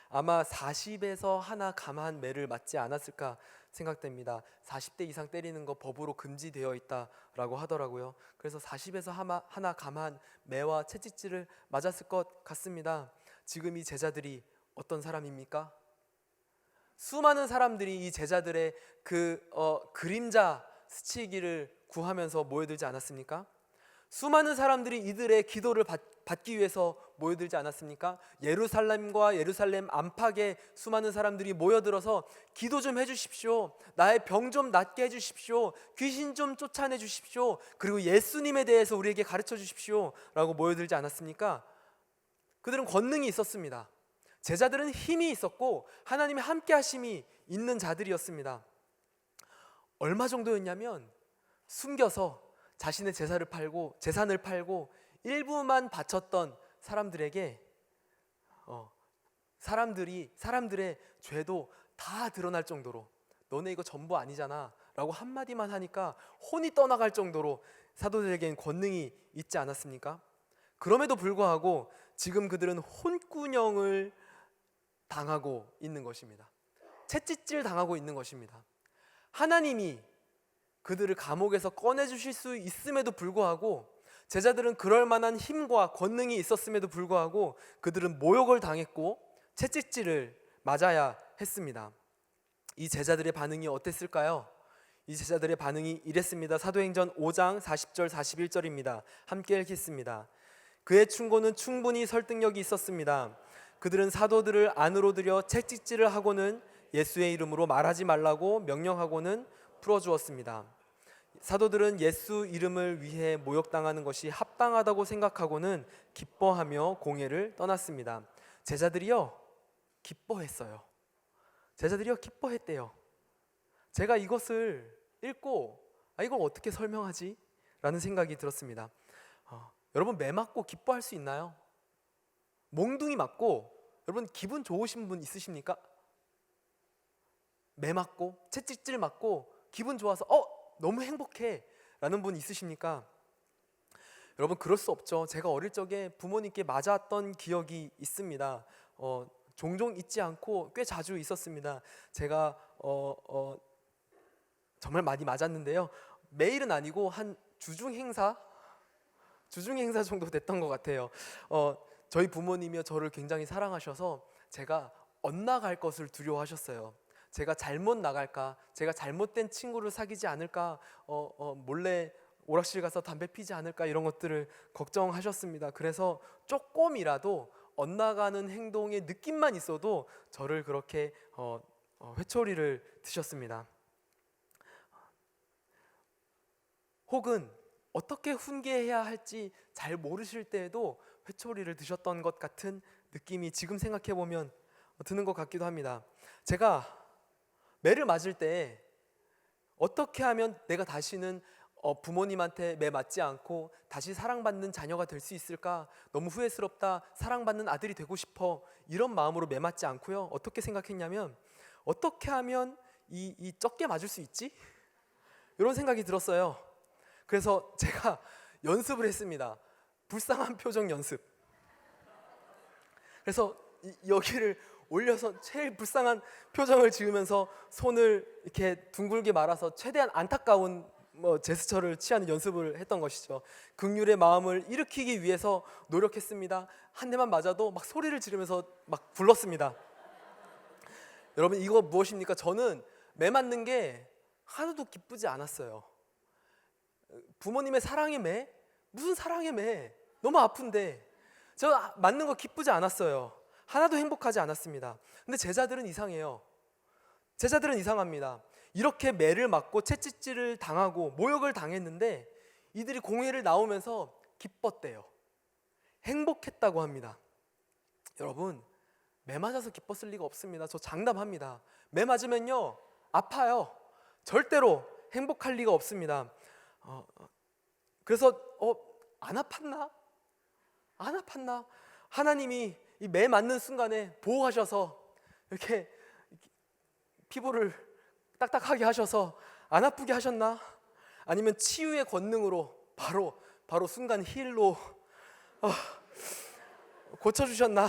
아마 40에서 하나 감한 매를 맞지 않았을까 생각됩니다. 40대 이상 때리는 거 법으로 금지되어 있다라고 하더라고요. 그래서 40에서 하나 감한 매와 채찍질을 맞았을 것 같습니다. 지금 이 제자들이 어떤 사람입니까? 수많은 사람들이 이 제자들의 그림자 스치기를 구하면서 모여들지 않았습니까? 수많은 사람들이 이들의 기도를 받기 위해서 모여들지 않았습니까? 예루살렘과 예루살렘 안팎에 수많은 사람들이 모여들어서 기도 좀 해주십시오. 나의 병 좀 낫게 해주십시오. 귀신 좀 쫓아내 주십시오. 그리고 예수님에 대해서 우리에게 가르쳐 주십시오 라고 모여들지 않았습니까? 그들은 권능이 있었습니다. 제자들은 힘이 있었고 하나님의 함께 하심이 있는 자들이었습니다. 얼마 정도였냐면 숨겨서 자신의 재산을 팔고 일부만 바쳤던 사람들에게 사람들의 죄도 다 드러날 정도로 너네 이거 전부 아니잖아 라고 한마디만 하니까 혼이 떠나갈 정도로 사도들에겐 권능이 있지 않았습니까? 그럼에도 불구하고 지금 그들은 혼꾸녕을 당하고 있는 것입니다. 채찍질 당하고 있는 것입니다. 하나님이 그들을 감옥에서 꺼내주실 수 있음에도 불구하고 제자들은 그럴 만한 힘과 권능이 있었음에도 불구하고 그들은 모욕을 당했고 채찍질을 맞아야 했습니다. 이 제자들의 반응이 어땠을까요? 이 제자들의 반응이 이랬습니다. 사도행전 5장 40절 41절입니다. 함께 읽겠습니다. 그의 충고는 충분히 설득력이 있었습니다. 그들은 사도들을 안으로 들여 채찍질을 하고는 예수의 이름으로 말하지 말라고 명령하고는 풀어주었습니다. 사도들은 예수 이름을 위해 모욕당하는 것이 합당하다고 생각하고는 기뻐하며 공회를 떠났습니다. 제자들이요 기뻐했어요. 제자들이요 기뻐했대요. 제가 이것을 읽고 이걸 어떻게 설명하지? 라는 생각이 들었습니다. 여러분 매 맞고 기뻐할 수 있나요? 몽둥이 맞고 여러분 기분 좋으신 분 있으십니까? 매 맞고 채찍질 맞고 기분 좋아서 너무 행복해 라는 분 있으십니까? 여러분 그럴 수 없죠. 제가 어릴 적에 부모님께 맞았던 기억이 있습니다. 종종 있지 않고 꽤 자주 있었습니다. 제가 정말 많이 맞았는데요. 매일은 아니고 한 주중 행사 정도 됐던 것 같아요. 저희 부모님이 저를 굉장히 사랑하셔서 제가 엇나갈 것을 두려워하셨어요. 제가 잘못 나갈까, 제가 잘못된 친구를 사귀지 않을까, 몰래 오락실 가서 담배 피지 않을까 이런 것들을 걱정하셨습니다. 그래서 조금이라도 엇나가는 행동의 느낌만 있어도 저를 그렇게 회초리를 드셨습니다. 혹은 어떻게 훈계해야 할지 잘 모르실 때에도 회초리를 드셨던 것 같은 느낌이 지금 생각해보면 드는 것 같기도 합니다. 제가 매를 맞을 때 어떻게 하면 내가 다시는 부모님한테 매 맞지 않고 다시 사랑받는 자녀가 될 수 있을까? 너무 후회스럽다. 사랑받는 아들이 되고 싶어. 이런 마음으로 매 맞지 않고요. 어떻게 생각했냐면 어떻게 하면 이 적게 맞을 수 있지? 이런 생각이 들었어요. 그래서 제가 연습을 했습니다. 불쌍한 표정 연습. 그래서 여기를 올려서 제일 불쌍한 표정을 지으면서 손을 이렇게 둥글게 말아서 최대한 안타까운 제스처를 취하는 연습을 했던 것이죠. 긍휼의 마음을 일으키기 위해서 노력했습니다. 한 대만 맞아도 막 소리를 지르면서 막 불렀습니다. 여러분 이거 무엇입니까? 저는 매 맞는 게 하나도 기쁘지 않았어요. 부모님의 사랑의 매? 무슨 사랑의 매? 너무 아픈데 저 맞는 거 기쁘지 않았어요. 하나도 행복하지 않았습니다. 근데 제자들은 이상해요. 제자들은 이상합니다. 이렇게 매를 맞고 채찍질을 당하고 모욕을 당했는데 이들이 공회를 나오면서 기뻤대요. 행복했다고 합니다. 여러분 매 맞아서 기뻤을 리가 없습니다. 저 장담합니다. 매 맞으면요 아파요. 절대로 행복할 리가 없습니다. 그래서 안 아팠나? 안 아팠나? 하나님이 이 매 맞는 순간에 보호하셔서 이렇게 피부를 딱딱하게 하셔서 안 아프게 하셨나? 아니면 치유의 권능으로 바로 순간 힐로 고쳐주셨나?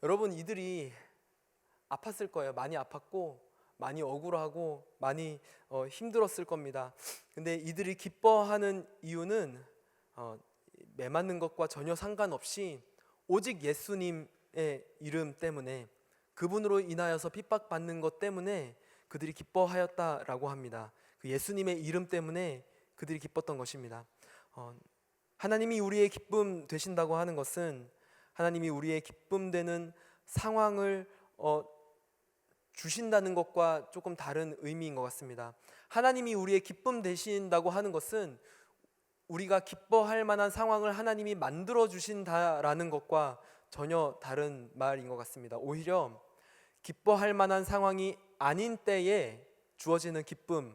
여러분 이들이 아팠을 거예요. 많이 아팠고 많이 억울하고 많이 힘들었을 겁니다. 근데 이들이 기뻐하는 이유는 매 맞는 것과 전혀 상관없이 오직 예수님의 이름 때문에 그분으로 인하여서 핍박받는 것 때문에 그들이 기뻐하였다라고 합니다. 그 예수님의 이름 때문에 그들이 기뻤던 것입니다. 하나님이 우리의 기쁨 되신다고 하는 것은 하나님이 우리의 기쁨 되는 상황을 주신다는 것과 조금 다른 의미인 것 같습니다. 하나님이 우리의 기쁨 되신다고 하는 것은 우리가 기뻐할 만한 상황을 하나님이 만들어 주신다라는 것과 전혀 다른 말인 것 같습니다. 오히려 기뻐할 만한 상황이 아닌 때에 주어지는 기쁨,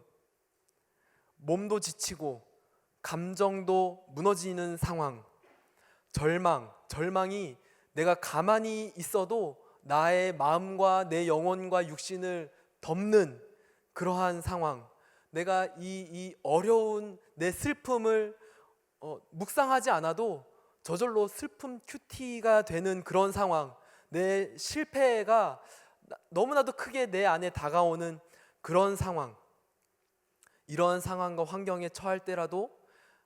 몸도 지치고 감정도 무너지는 상황, 절망이 내가 가만히 있어도 나의 마음과 내 영혼과 육신을 덮는 그러한 상황, 내가 이 어려운 내 슬픔을 묵상하지 않아도 저절로 슬픔 큐티가 되는 그런 상황, 내 실패가 너무나도 크게 내 안에 다가오는 그런 상황, 이러한 상황과 환경에 처할 때라도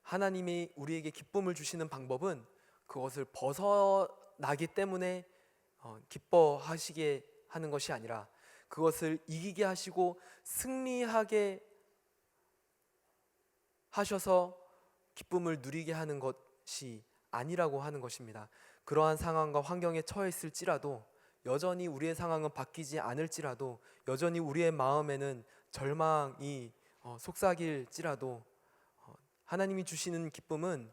하나님이 우리에게 기쁨을 주시는 방법은 그것을 벗어나기 때문에 기뻐하시게 하는 것이 아니라 그것을 이기게 하시고 승리하게 하셔서 기쁨을 누리게 하는 것이 아니라고 하는 것입니다. 그러한 상황과 환경에 처했을지라도, 여전히 우리의 상황은 바뀌지 않을지라도, 여전히 우리의 마음에는 절망이 속삭일지라도 하나님이 주시는 기쁨은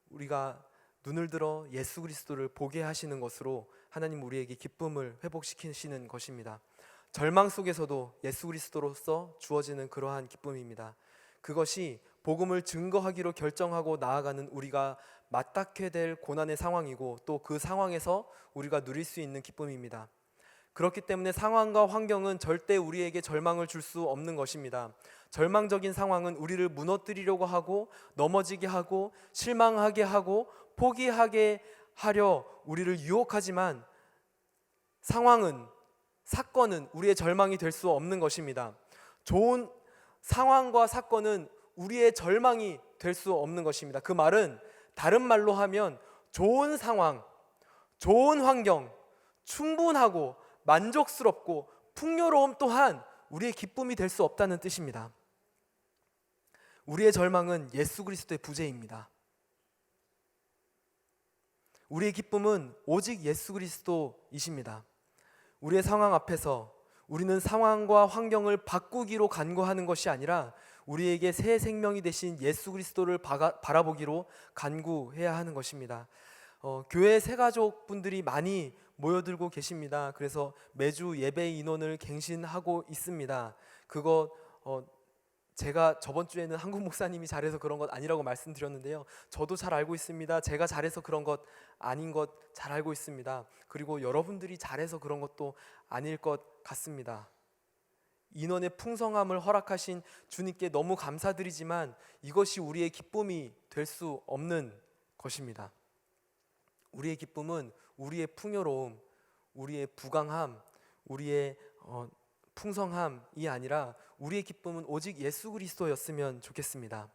우리가 눈을 들어 예수 그리스도를 보게 하시는 것으로 하나님 우리에게 기쁨을 회복시키시는 것입니다. 절망 속에서도 예수 그리스도로서 주어지는 그러한 기쁨입니다. 그것이 복음을 증거하기로 결정하고 나아가는 우리가 맞닿게 될 고난의 상황이고, 또 그 상황에서 우리가 누릴 수 있는 기쁨입니다. 그렇기 때문에 상황과 환경은 절대 우리에게 절망을 줄 수 없는 것입니다. 절망적인 상황은 우리를 무너뜨리려고 하고, 넘어지게 하고, 실망하게 하고, 포기하게 하려 우리를 유혹하지만, 상황은, 사건은 우리의 절망이 될 수 없는 것입니다. 좋은 상황과 사건은 우리의 절망이 될 수 없는 것입니다. 그 말은 다른 말로 하면 좋은 상황, 좋은 환경, 충분하고 만족스럽고 풍요로움 또한 우리의 기쁨이 될 수 없다는 뜻입니다. 우리의 절망은 예수 그리스도의 부재입니다. 우리의 기쁨은 오직 예수 그리스도이십니다. 우리의 상황 앞에서 우리는 상황과 환경을 바꾸기로 간구하는 것이 아니라 우리에게 새 생명이 되신 예수 그리스도를 바라보기로 간구해야 하는 것입니다. 교회 새가족분들이 많이 모여들고 계십니다. 그래서 매주 예배 인원을 갱신하고 있습니다. 그거 제가 저번 주에는 한국 목사님이 잘해서 그런 것 아니라고 말씀드렸는데요. 저도 잘 알고 있습니다. 제가 잘해서 그런 것 아닌 것 잘 알고 있습니다. 그리고 여러분들이 잘해서 그런 것도 아닐 것 같습니다. 인원의 풍성함을 허락하신 주님께 너무 감사드리지만 이것이 우리의 기쁨이 될 수 없는 것입니다. 우리의 기쁨은 우리의 풍요로움, 우리의 부강함, 우리의 풍성함이 아니라 우리의 기쁨은 오직 예수 그리스도였으면 좋겠습니다.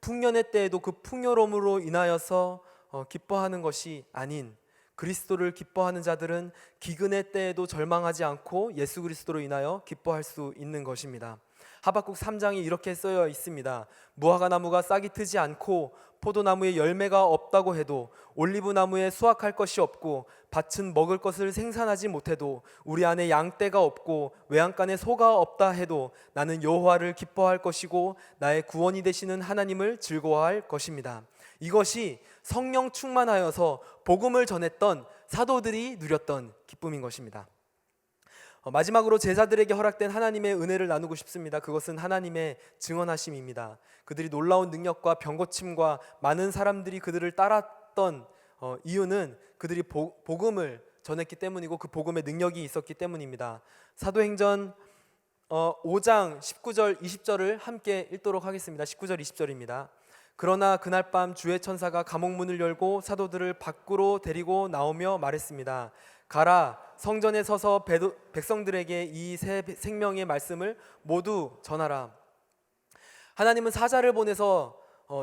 풍년의 때에도 그 풍요로움으로 인하여서 기뻐하는 것이 아닌, 그리스도를 기뻐하는 자들은 기근의 때에도 절망하지 않고 예수 그리스도로 인하여 기뻐할 수 있는 것입니다. 하박국 3장에 이렇게 쓰여 있습니다. 무화과 나무가 싹이 트지 않고 포도나무에 열매가 없다고 해도, 올리브나무에 수확할 것이 없고 밭은 먹을 것을 생산하지 못해도, 우리 안에 양떼가 없고 외양간에 소가 없다 해도 나는 여호와를 기뻐할 것이고 나의 구원이 되시는 하나님을 즐거워할 것입니다. 이것이 성령 충만하여서 복음을 전했던 사도들이 누렸던 기쁨인 것입니다. 마지막으로 제자들에게 허락된 하나님의 은혜를 나누고 싶습니다. 그것은 하나님의 증언하심입니다. 그들이 놀라운 능력과 병고침과 많은 사람들이 그들을 따랐던 이유는 그들이 복음을 전했기 때문이고 그 복음의 능력이 있었기 때문입니다. 사도행전 5장 19절 20절을 함께 읽도록 하겠습니다. 19절 20절입니다. 그러나 그날 밤 주의 천사가 감옥 문을 열고 사도들을 밖으로 데리고 나오며 말했습니다. 가라, 성전에 서서 백성들에게 이 새 생명의 말씀을 모두 전하라. 하나님은 사자를 보내서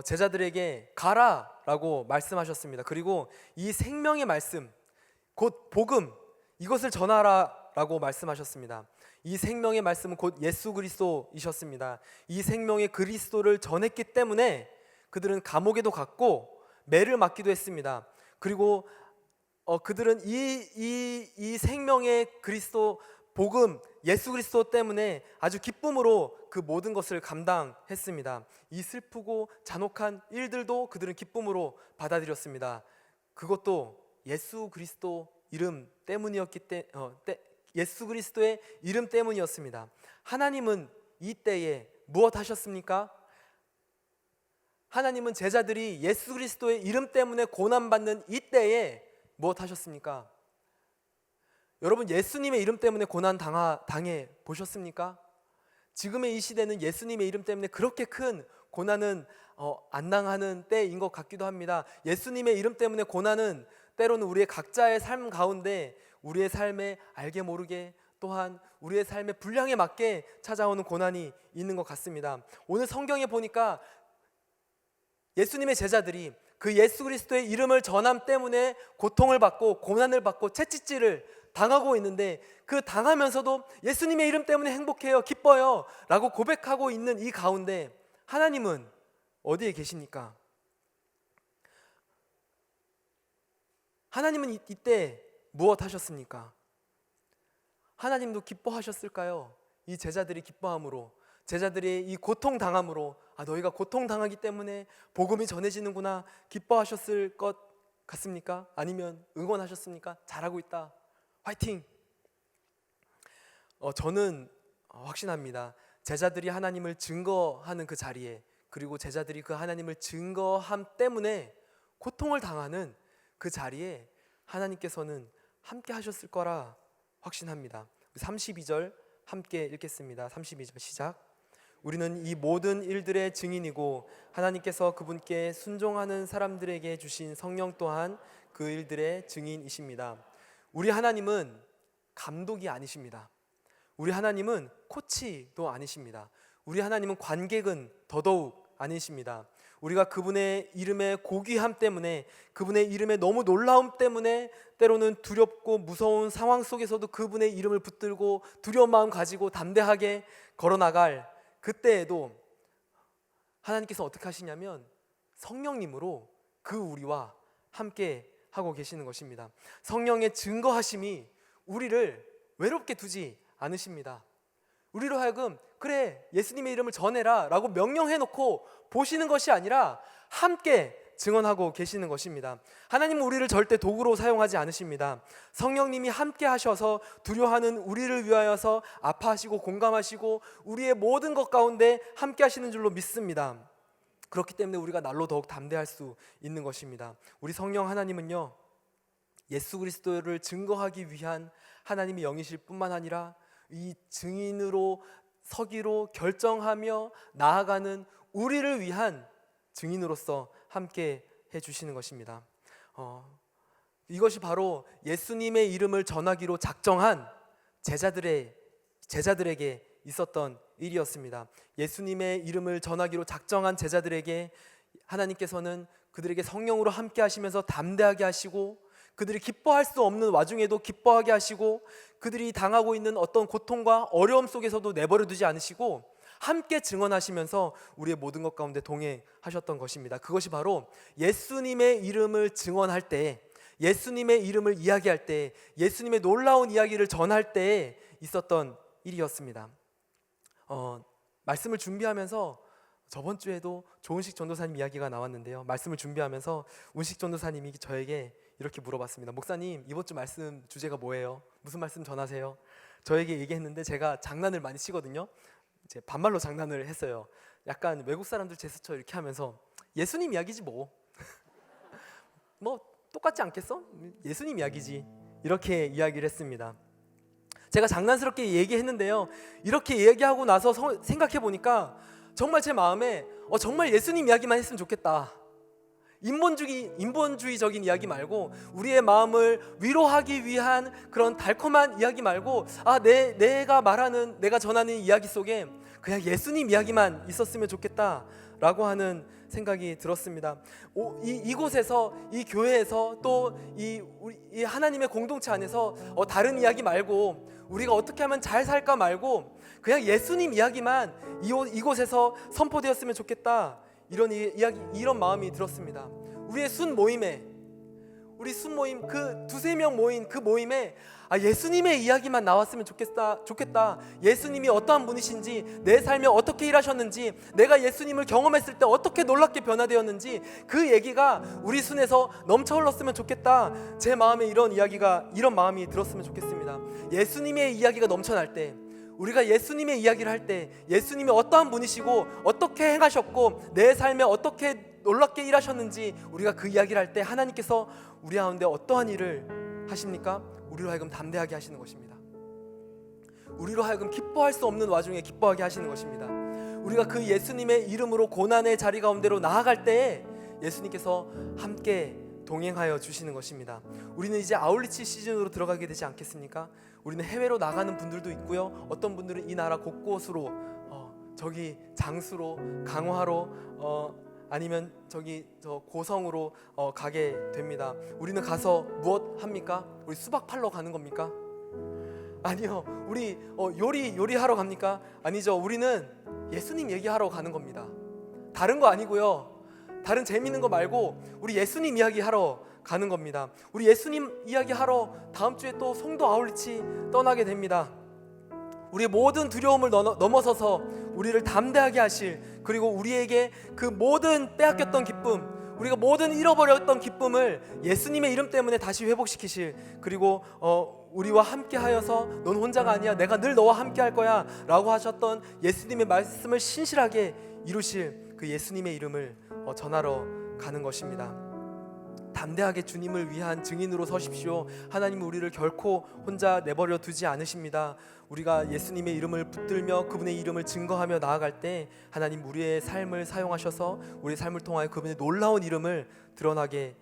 제자들에게 가라라고 말씀하셨습니다. 그리고 이 생명의 말씀, 곧 복음, 이것을 전하라라고 말씀하셨습니다. 이 생명의 말씀은 곧 예수 그리스도이셨습니다. 이 생명의 그리스도를 전했기 때문에 그들은 감옥에도 갔고 매를 맞기도 했습니다. 그리고 그들은 이 생명의 그리스도 복음, 예수 그리스도 때문에 아주 기쁨으로 그 모든 것을 감당했습니다. 이 슬프고 잔혹한 일들도 그들은 기쁨으로 받아들였습니다. 그것도 예수 그리스도 이름 때문이었기 예수 그리스도의 이름 때문이었습니다. 하나님은 이 때에 무엇 하셨습니까? 하나님은 제자들이 예수 그리스도의 이름 때문에 고난받는 이 때에 무엇 하셨습니까? 여러분, 예수님의 이름 때문에 고난 당해 보셨습니까? 지금의 이 시대는 예수님의 이름 때문에 그렇게 큰 고난은 안 당하는 때인 것 같기도 합니다. 예수님의 이름 때문에 고난은 때로는 우리의 각자의 삶 가운데 우리의 삶에 알게 모르게 또한 우리의 삶의 분량에 맞게 찾아오는 고난이 있는 것 같습니다. 오늘 성경에 보니까 예수님의 제자들이 그 예수 그리스도의 이름을 전함 때문에 고통을 받고 고난을 받고 채찍질을 당하고 있는데, 그 당하면서도 예수님의 이름 때문에 행복해요, 기뻐요 라고 고백하고 있는 이 가운데 하나님은 어디에 계십니까? 하나님은 이때 무엇 하셨습니까? 하나님도 기뻐하셨을까요? 이 제자들이 기뻐함으로, 제자들이 이 고통당함으로, 너희가 고통당하기 때문에 복음이 전해지는구나 기뻐하셨을 것 같습니까? 아니면 응원하셨습니까? 잘하고 있다, 화이팅! 저는 확신합니다. 제자들이 하나님을 증거하는 그 자리에, 그리고 제자들이 그 하나님을 증거함 때문에 고통을 당하는 그 자리에 하나님께서는 함께 하셨을 거라 확신합니다. 32절 함께 읽겠습니다. 32절 시작. 우리는 이 모든 일들의 증인이고 하나님께서 그분께 순종하는 사람들에게 주신 성령 또한 그 일들의 증인이십니다. 우리 하나님은 감독이 아니십니다. 우리 하나님은 코치도 아니십니다. 우리 하나님은 관객은 더더욱 아니십니다. 우리가 그분의 이름의 고귀함 때문에, 그분의 이름의 너무 놀라움 때문에 때로는 두렵고 무서운 상황 속에서도 그분의 이름을 붙들고 두려운 마음 가지고 담대하게 걸어나갈 그때에도 하나님께서 어떻게 하시냐면 성령님으로 그 우리와 함께 하고 계시는 것입니다. 성령의 증거하심이 우리를 외롭게 두지 않으십니다. 우리로 하여금 그래 예수님의 이름을 전해라 라고 명령해 놓고 보시는 것이 아니라 함께 증언하고 계시는 것입니다. 하나님은 우리를 절대 도구로 사용하지 않으십니다. 성령님이 함께 하셔서 두려워하는 우리를 위하여서 아파하시고 공감하시고 우리의 모든 것 가운데 함께 하시는 줄로 믿습니다. 그렇기 때문에 우리가 날로 더욱 담대할 수 있는 것입니다. 우리 성령 하나님은요, 예수 그리스도를 증거하기 위한 하나님의 영이실 뿐만 아니라 이 증인으로 서기로 결정하며 나아가는 우리를 위한 증인으로서 함께 해주시는 것입니다. 이것이 바로 예수님의 이름을 전하기로 작정한 제자들에게 있었던 일이었습니다. 예수님의 이름을 전하기로 작정한 제자들에게 하나님께서는 그들에게 성령으로 함께 하시면서 담대하게 하시고, 그들이 기뻐할 수 없는 와중에도 기뻐하게 하시고, 그들이 당하고 있는 어떤 고통과 어려움 속에서도 내버려 두지 않으시고 함께 증언하시면서 우리의 모든 것 가운데 동행하셨던 것입니다. 그것이 바로 예수님의 이름을 증언할 때, 예수님의 이름을 이야기할 때, 예수님의 놀라운 이야기를 전할 때 있었던 일이었습니다. 말씀을 준비하면서 저번 주에도 조은식 전도사님 이야기가 나왔는데요, 말씀을 준비하면서 운식 전도사님이 저에게 이렇게 물어봤습니다. 목사님, 이번 주 말씀 주제가 뭐예요? 무슨 말씀 전하세요? 저에게 얘기했는데 제가 장난을 많이 치거든요. 이제 반말로 장난을 했어요. 약간 외국 사람들 제스처 이렇게 하면서 예수님 이야기지 뭐 똑같지 않겠어? 예수님 이야기지, 이렇게 이야기를 했습니다. 제가 장난스럽게 얘기했는데요, 이렇게 얘기하고 나서 생각해 보니까 정말 제 마음에 정말 예수님 이야기만 했으면 좋겠다. 인본주의적인 이야기 말고 우리의 마음을 위로하기 위한 그런 달콤한 이야기 말고 내가 전하는 이야기 속에 그냥 예수님 이야기만 있었으면 좋겠다라고 하는 생각이 들었습니다. 이곳에서, 이 교회에서, 또 이 하나님의 공동체 안에서 다른 이야기 말고 우리가 어떻게 하면 잘 살까 말고 그냥 예수님 이야기만 이곳에서 선포되었으면 좋겠다, 이런 마음이 들었습니다. 우리 순 모임 그 두세 명 모인 그 모임에 예수님의 이야기만 나왔으면 좋겠다. 예수님이 어떠한 분이신지, 내 삶에 어떻게 일하셨는지, 내가 예수님을 경험했을 때 어떻게 놀랍게 변화되었는지 그 얘기가 우리 순에서 넘쳐 흘렀으면 좋겠다. 제 마음에 이런 마음이 들었으면 좋겠습니다. 예수님의 이야기가 넘쳐날 때, 우리가 예수님의 이야기를 할 때, 예수님이 어떠한 분이시고 어떻게 행하셨고 내 삶에 어떻게 놀랍게 일하셨는지 우리가 그 이야기를 할 때 하나님께서 우리 가운데 어떠한 일을 하십니까? 우리로 하여금 담대하게 하시는 것입니다. 우리로 하여금 기뻐할 수 없는 와중에 기뻐하게 하시는 것입니다. 우리가 그 예수님의 이름으로 고난의 자리 가운데로 나아갈 때에 예수님께서 함께 동행하여 주시는 것입니다. 우리는 이제 아울리치 시즌으로 들어가게 되지 않겠습니까? 우리는 해외로 나가는 분들도 있고요, 어떤 분들은 이 나라 곳곳으로 저기 장수로, 강화로, 아니면 저기 저 고성으로 가게 됩니다. 우리는 가서 무엇 합니까? 우리 수박 팔러 가는 겁니까? 아니요. 우리 요리하러 갑니까? 아니죠. 우리는 예수님 얘기하러 가는 겁니다. 다른 거 아니고요. 다른 재밌는 거 말고 우리 예수님 이야기하러 가는 겁니다. 우리 예수님 이야기하러 다음 주에 또 송도 아울리치 떠나게 됩니다. 우리의 모든 두려움을 넘어서서 우리를 담대하게 하실, 그리고 우리에게 그 모든 빼앗겼던 기쁨, 우리가 모든 잃어버렸던 기쁨을 예수님의 이름 때문에 다시 회복시키실, 그리고 우리와 함께 하여서 넌 혼자가 아니야, 내가 늘 너와 함께 할 거야 라고 하셨던 예수님의 말씀을 신실하게 이루실 그 예수님의 이름을 전하러 가는 것입니다. 담대하게 주님을 위한 증인으로 서십시오. 하나님은 우리를 결코 혼자 내버려 두지 않으십니다. 우리가 예수님의 이름을 붙들며 그분의 이름을 증거하며 나아갈 때 하나님 우리의 삶을 사용하셔서 우리의 삶을 통하여 그분의 놀라운 이름을 드러내게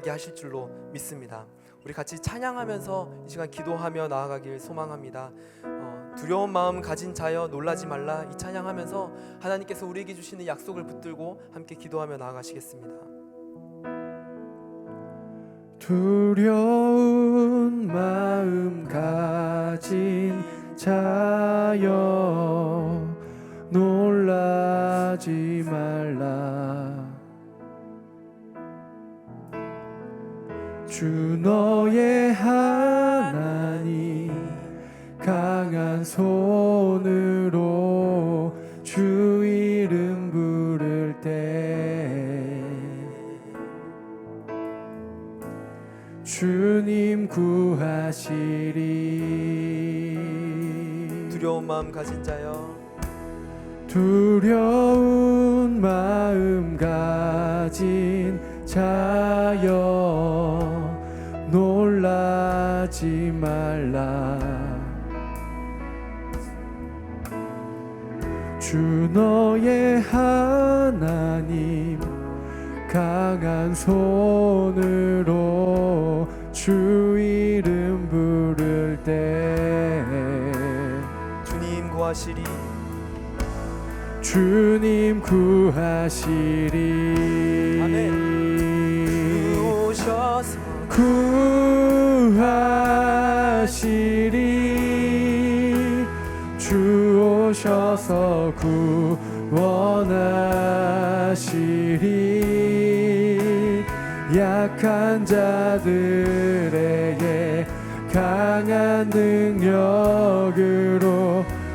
하실 줄로 믿습니다. 우리 같이 찬양하면서 이 시간 기도하며 나아가길 소망합니다. 두려운 마음 가진 자여 놀라지 말라, 이 찬양하면서 하나님께서 우리에게 주시는 약속을 붙들고 함께 기도하며 나아가시겠습니다. 두려운 마음 가진 자여 놀라지 말라. 주 너의 하나님 강한 손으로 주 이름 부를 때 주님 구하시리. 두려운 마음 가진 자여, 두려운 마음 가진 자여 놀라지 말라. 주 너의 하나님 강한 손으로 주 이름 부를 때 주님 구하시리. 주님 구하시리. 아멘. 오셔서 구하시리. 주 오셔서 구원하시리. 약한 자들에게 강한 능력으로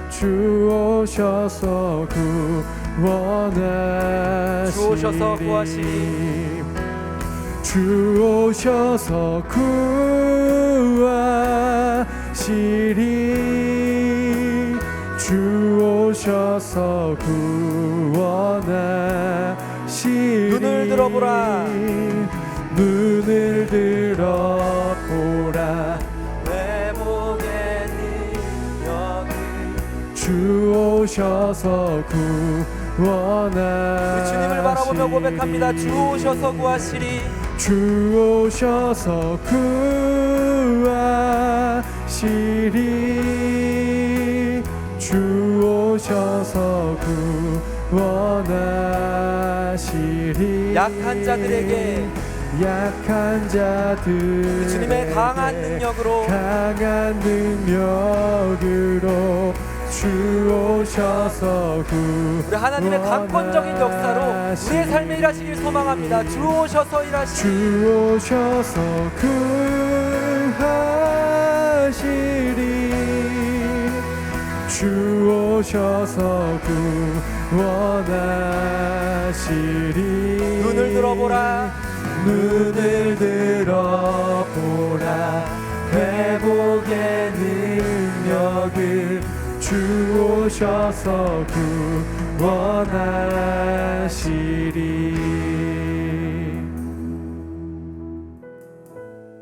주 오셔서 구원하시리. 주 오셔서 구하시리. 주 오셔서 구하시리. 주 오셔서 구원하시리. 눈을 들어보라. 눈을 들어보라. 회복의 능력을 주 오셔서 구원하시리. 우리 주님을 바라보며 고백합니다. 주 오셔서 구하시리. 주 오셔서 구하시리. 주 오셔서 구원하시리. 약한 자들에게 우리 주님의 강한 능력으로 주 오셔서 우리 하나님의 강권적인 역사로 우리의 삶에 일하시길 소망합니다. 주 오셔서 일하시리. 주 오셔서 구하시리. 주 오셔서 구원하시리. 눈을 들어보라. 눈을 들어보라. 회복의 능력을 주 오셔서 구원하시리.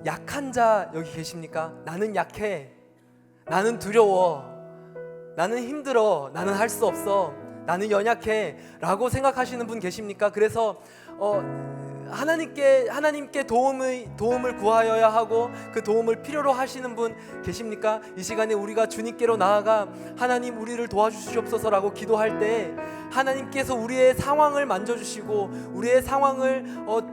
약한 자 여기 계십니까? 나는 약해, 나는 두려워, 나는 힘들어, 나는 할 수 없어, 나는 연약해 라고 생각하시는 분 계십니까? 그래서 하나님께 도움을 구하여야 하고 그 도움을 필요로 하시는 분 계십니까? 이 시간에 우리가 주님께로 나아가 하나님 우리를 도와주시옵소서라고 기도할 때 하나님께서 우리의 상황을 만져주시고 우리의 상황을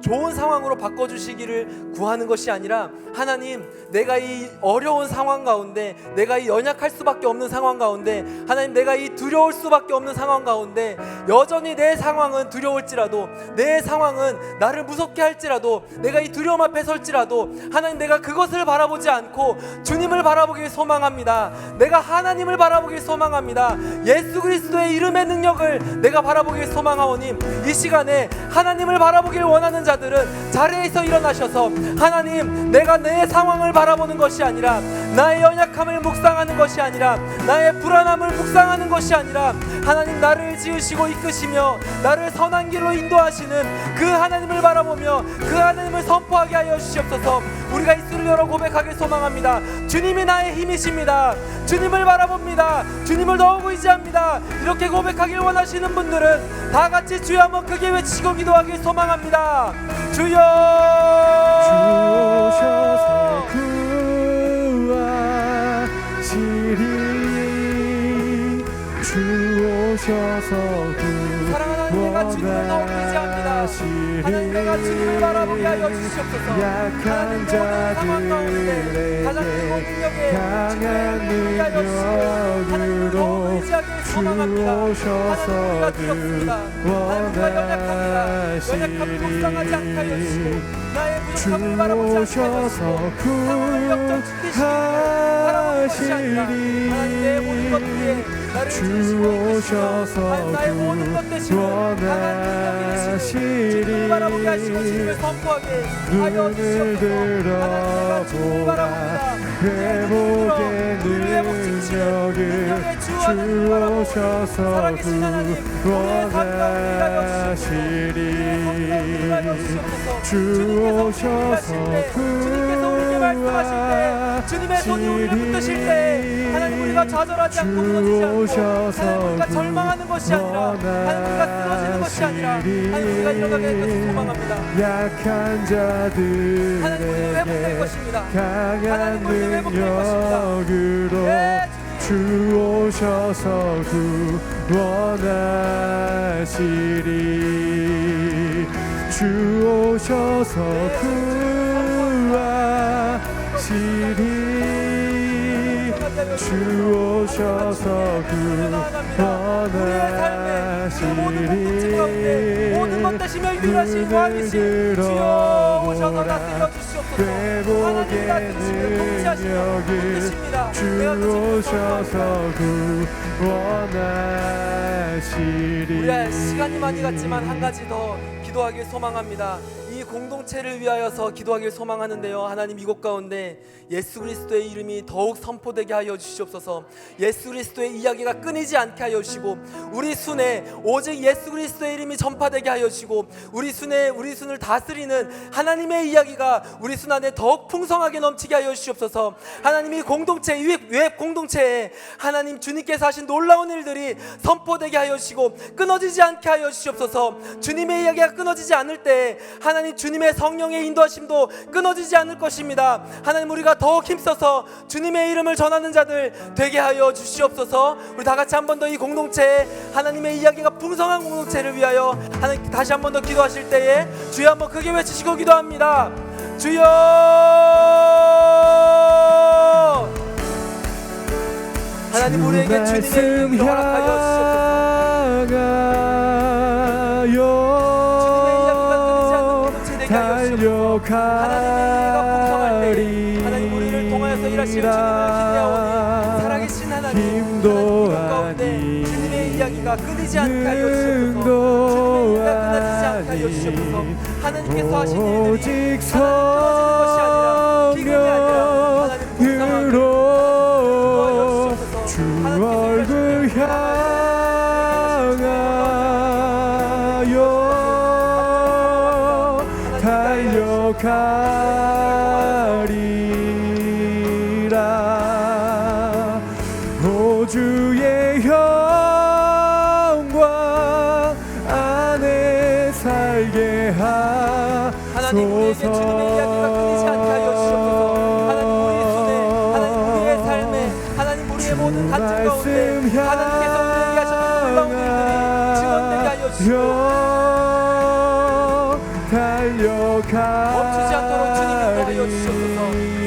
좋은 상황으로 바꿔주시기를 구하는 것이 아니라, 하나님, 내가 이 어려운 상황 가운데, 내가 이 연약할 수밖에 없는 상황 가운데, 하나님, 내가 이 두려울 수밖에 없는 상황 가운데, 여전히 내 상황은 두려울지라도, 내 상황은 나를 무섭게 할지라도, 내가 이 두려움 앞에 설지라도, 하나님, 내가 그것을 바라보지 않고 주님을 바라보길 소망합니다. 내가 하나님을 바라보길 소망합니다. 예수 그리스도의 이름의 능력을 내가 바라보길 소망하오니, 이 시간에 하나님을 바라보길 원하는 자들은 자리에서 일어나셔서, 하나님, 내가 내 상황을 바라보는 것이 아니라, 나의 연약함을 묵상하는 것이 아니라, 나의 불안함을 묵상하는 것이 아니라, 하나님, 나를 지으시고 이끄시며 나를 선한 길로 인도하시는 그 하나님을 바라보며 그 하나님을 선포하게 하여 주시옵소서. 우리가 입술을 열어 고백하길 소망합니다. 주님이 나의 힘이십니다. 주님을 바라봅니다. 주님을 더욱 의지합니다. 이렇게 고백하길 원하시는 분들은 다 같이 주여 한번 크게 외치고 기도하길 소망합니다. 주여, 주 오셔서 구하시리. 주 오셔서 사랑하는 하나님, 내가 주님을 더욱 의지합니다. 하나님, 내가 주님을 바라보게 하여 주시옵소서. 약한 자들에게 가장 큰 능력에 강한 주님을 하여 주시고, 하나님을 더욱 능력으로 의지하길 주 소망합니다. 오셔서 하나님, 우리가 두렵습니다. 하나님, 우리가 연약합니다. 연약함을 묵상하지 않게 하여 주시고, 나의 부족함을 바라보지 않게 하여 주시고, 상황을 역전시키시기를 바라보는 것이 아니라, 하나님, 내 모든 것 위에 나를 지으시고 이끄시며, 하나님, 나의 모든 것 되시고 강한 능력이 되시는 주님을 바라보게 하시고 주님을 선포하게 하여 주시옵소서. 하나님, 내가 주님을 바라봅니다. 회복의 능력을 주 오셔서 구원하시리. 주 오셔서 주님께서 우리에게 말씀하실 때, 주님의 손이 우리를 붙드실 때, 하나님, 우리가 좌절하지 않고 무너지지 않고, 하나님, 우리가 절망하는 것이 아니라, 하나님, 우리가 쓰러지는 것이 아니라, 하나님, 우리가 일어나게 될 것을 소망합니다. 약한 자들에게 하나님, 우리는 회복될 것입니다. 강한 하나님, 우리는 회복될 것입니다. 능력으로 네, 주 오셔서 구원하시리. 주 오셔서 구하시리. 주 오셔서 구원하시리. 모든 것 되시며 유일하신 왕이신 주여 오셔서 다스려 주시옵소서. 하나님, 다스리시며 통치하시며 붙드십니다. 주 오셔서 구원하시리. 우리의 시간이 많이 갔지만 한 가지 더 기도하길 소망합니다. 이 공동체를 위하여서 기도하길 소망하는데요, 하나님, 이곳 가운데 예수 그리스도의 이름이 더욱 선포되게 하여 주시옵소서. 예수 그리스도의 이야기가 끊이지 않게 하여 주시고, 우리 순에 오직 예수 그리스도의 이름이 전파되게 하여 주시고, 우리 순을 다스리는 하나님의 이야기가 우리 순 안에 더욱 풍성하게 넘치게 하여 주시옵소서. 하나님이 공동체, 웹 공동체에 하나님 주님께서 하신 놀라운 일들이 선포되게 하여 주시고 끊어지지 않게 하여 주시옵소서. 주님의 이야기가 끊어지지 않을 때 하나님 주님의 성령의 인도하심도 끊어지지 않을 것입니다. 하나님, 우리가 더욱 힘써서 주님의 이름을 전하는 자들 되게 하여 주시옵소서. 우리 다 같이 한 번 더 이 공동체에 하나님의 이야기가 풍성한 공동체를 위하여 하나님 다시 한 번 더 기도하실 때에 주여 한번 크게 외치시고 기도합니다. 주여, 하나님, 우리에게 주님의 이름을 허락하여 주시옵소서. 달려가리. 하나님, 우리를 통하여서 일하시는 주님을 기대하오니 살아계신 하나님, 힘도 가운데 아니 주님의 이야기가 끊이지 않게 하여 주시옵소서. 능도 주님의 이야기가 끊어지지 않게 하여 주시옵소서. 하나님께서 하신 일들이 오직 하나님 끊어지는 것이 아니라 기근이 아니라 하나님 성령으로 주 얼굴 향하여 달려가리라. 오 주의 영광 안에 살게 하나님, 우리에게 주님의 이야기가 끊이지 않게 하여 주시옵소서. 하나님, 우리의 손에, 하나님, 우리의 삶에, 하나님, 우리의 모든 간증 가운데 하나님께서 우리에게 하셨던 놀라운 일들이 주시옵시고 달려가 멈추지 않도록 주님 인도하여 주시옵소서.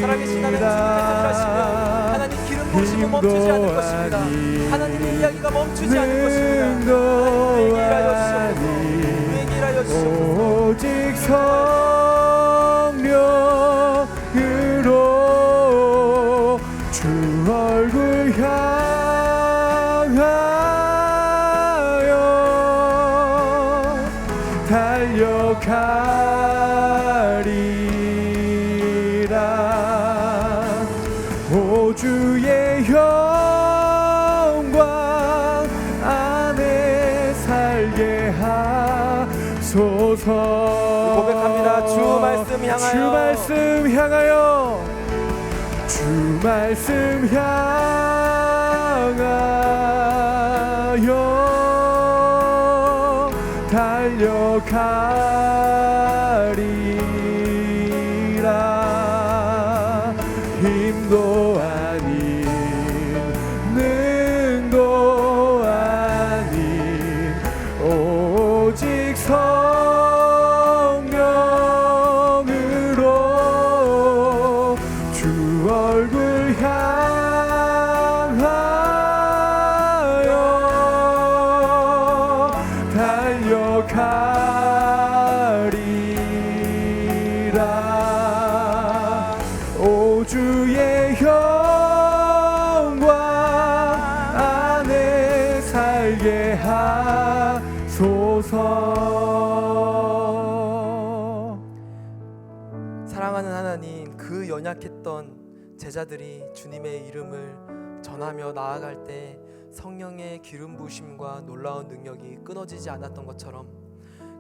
살아계신 하나님 주님께서 일하시면 하나님 기름 부으심은 멈추지 않을 것입니다. 하나님의 이야기가 멈추지 않을 것입니다. 하나님 우리에게 일하여 주시옵소서. 우리에게 일하여 주시옵소서. 오직 성령으로 주 얼굴 향하여 달려가리라. 오 주의 영광 안에 살게 하소서. 고백합니다. 주 말씀 향하여 주 말씀 향하여 주 말씀 향하여 달려가리라. 힘도 아닌 능도 아닌 오직 성령으로 주 얼굴 향하여 달려가리라. 오 주의 영광 안에 살게 하소서. 사랑하는 하나님, 그 연약했던 제자들이 주님의 이름을 전하며 나아갈 때 성령의 기름 부으심과 놀라운 능력이 끊어지지 않았던 것처럼,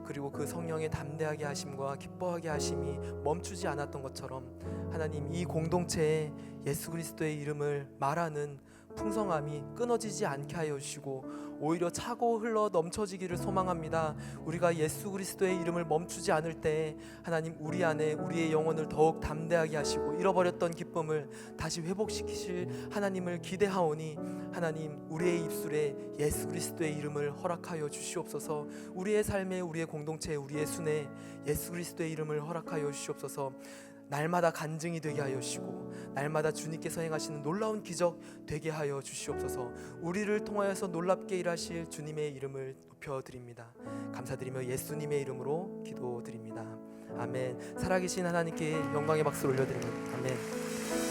그리고 그 성령의 담대하게 하심과 기뻐하게 하심이 멈추지 않았던 것처럼 하나님, 이 공동체에 예수 그리스도의 이름을 말하는 풍성함이 끊어지지 않게 하여 주시고 오히려 차고 흘러 넘쳐지기를 소망합니다. 우리가 예수 그리스도의 이름을 멈추지 않을 때 하나님, 우리 안에 우리의 영혼을 더욱 담대하게 하시고 잃어버렸던 기쁨을 다시 회복시키실 하나님을 기대하오니 하나님, 우리의 입술에 예수 그리스도의 이름을 허락하여 주시옵소서. 우리의 삶에, 우리의 공동체에, 우리의 순에 예수 그리스도의 이름을 허락하여 주시옵소서. 날마다 간증이 되게 하여 주시고 날마다 주님께서 행하시는 놀라운 기적 되게 하여 주시옵소서. 우리를 통하여서 놀랍게 일하실 주님의 이름을 높여드립니다. 감사드리며 예수님의 이름으로 기도드립니다. 아멘. 살아계신 하나님께 영광의 박수를 올려드립니다. 아멘.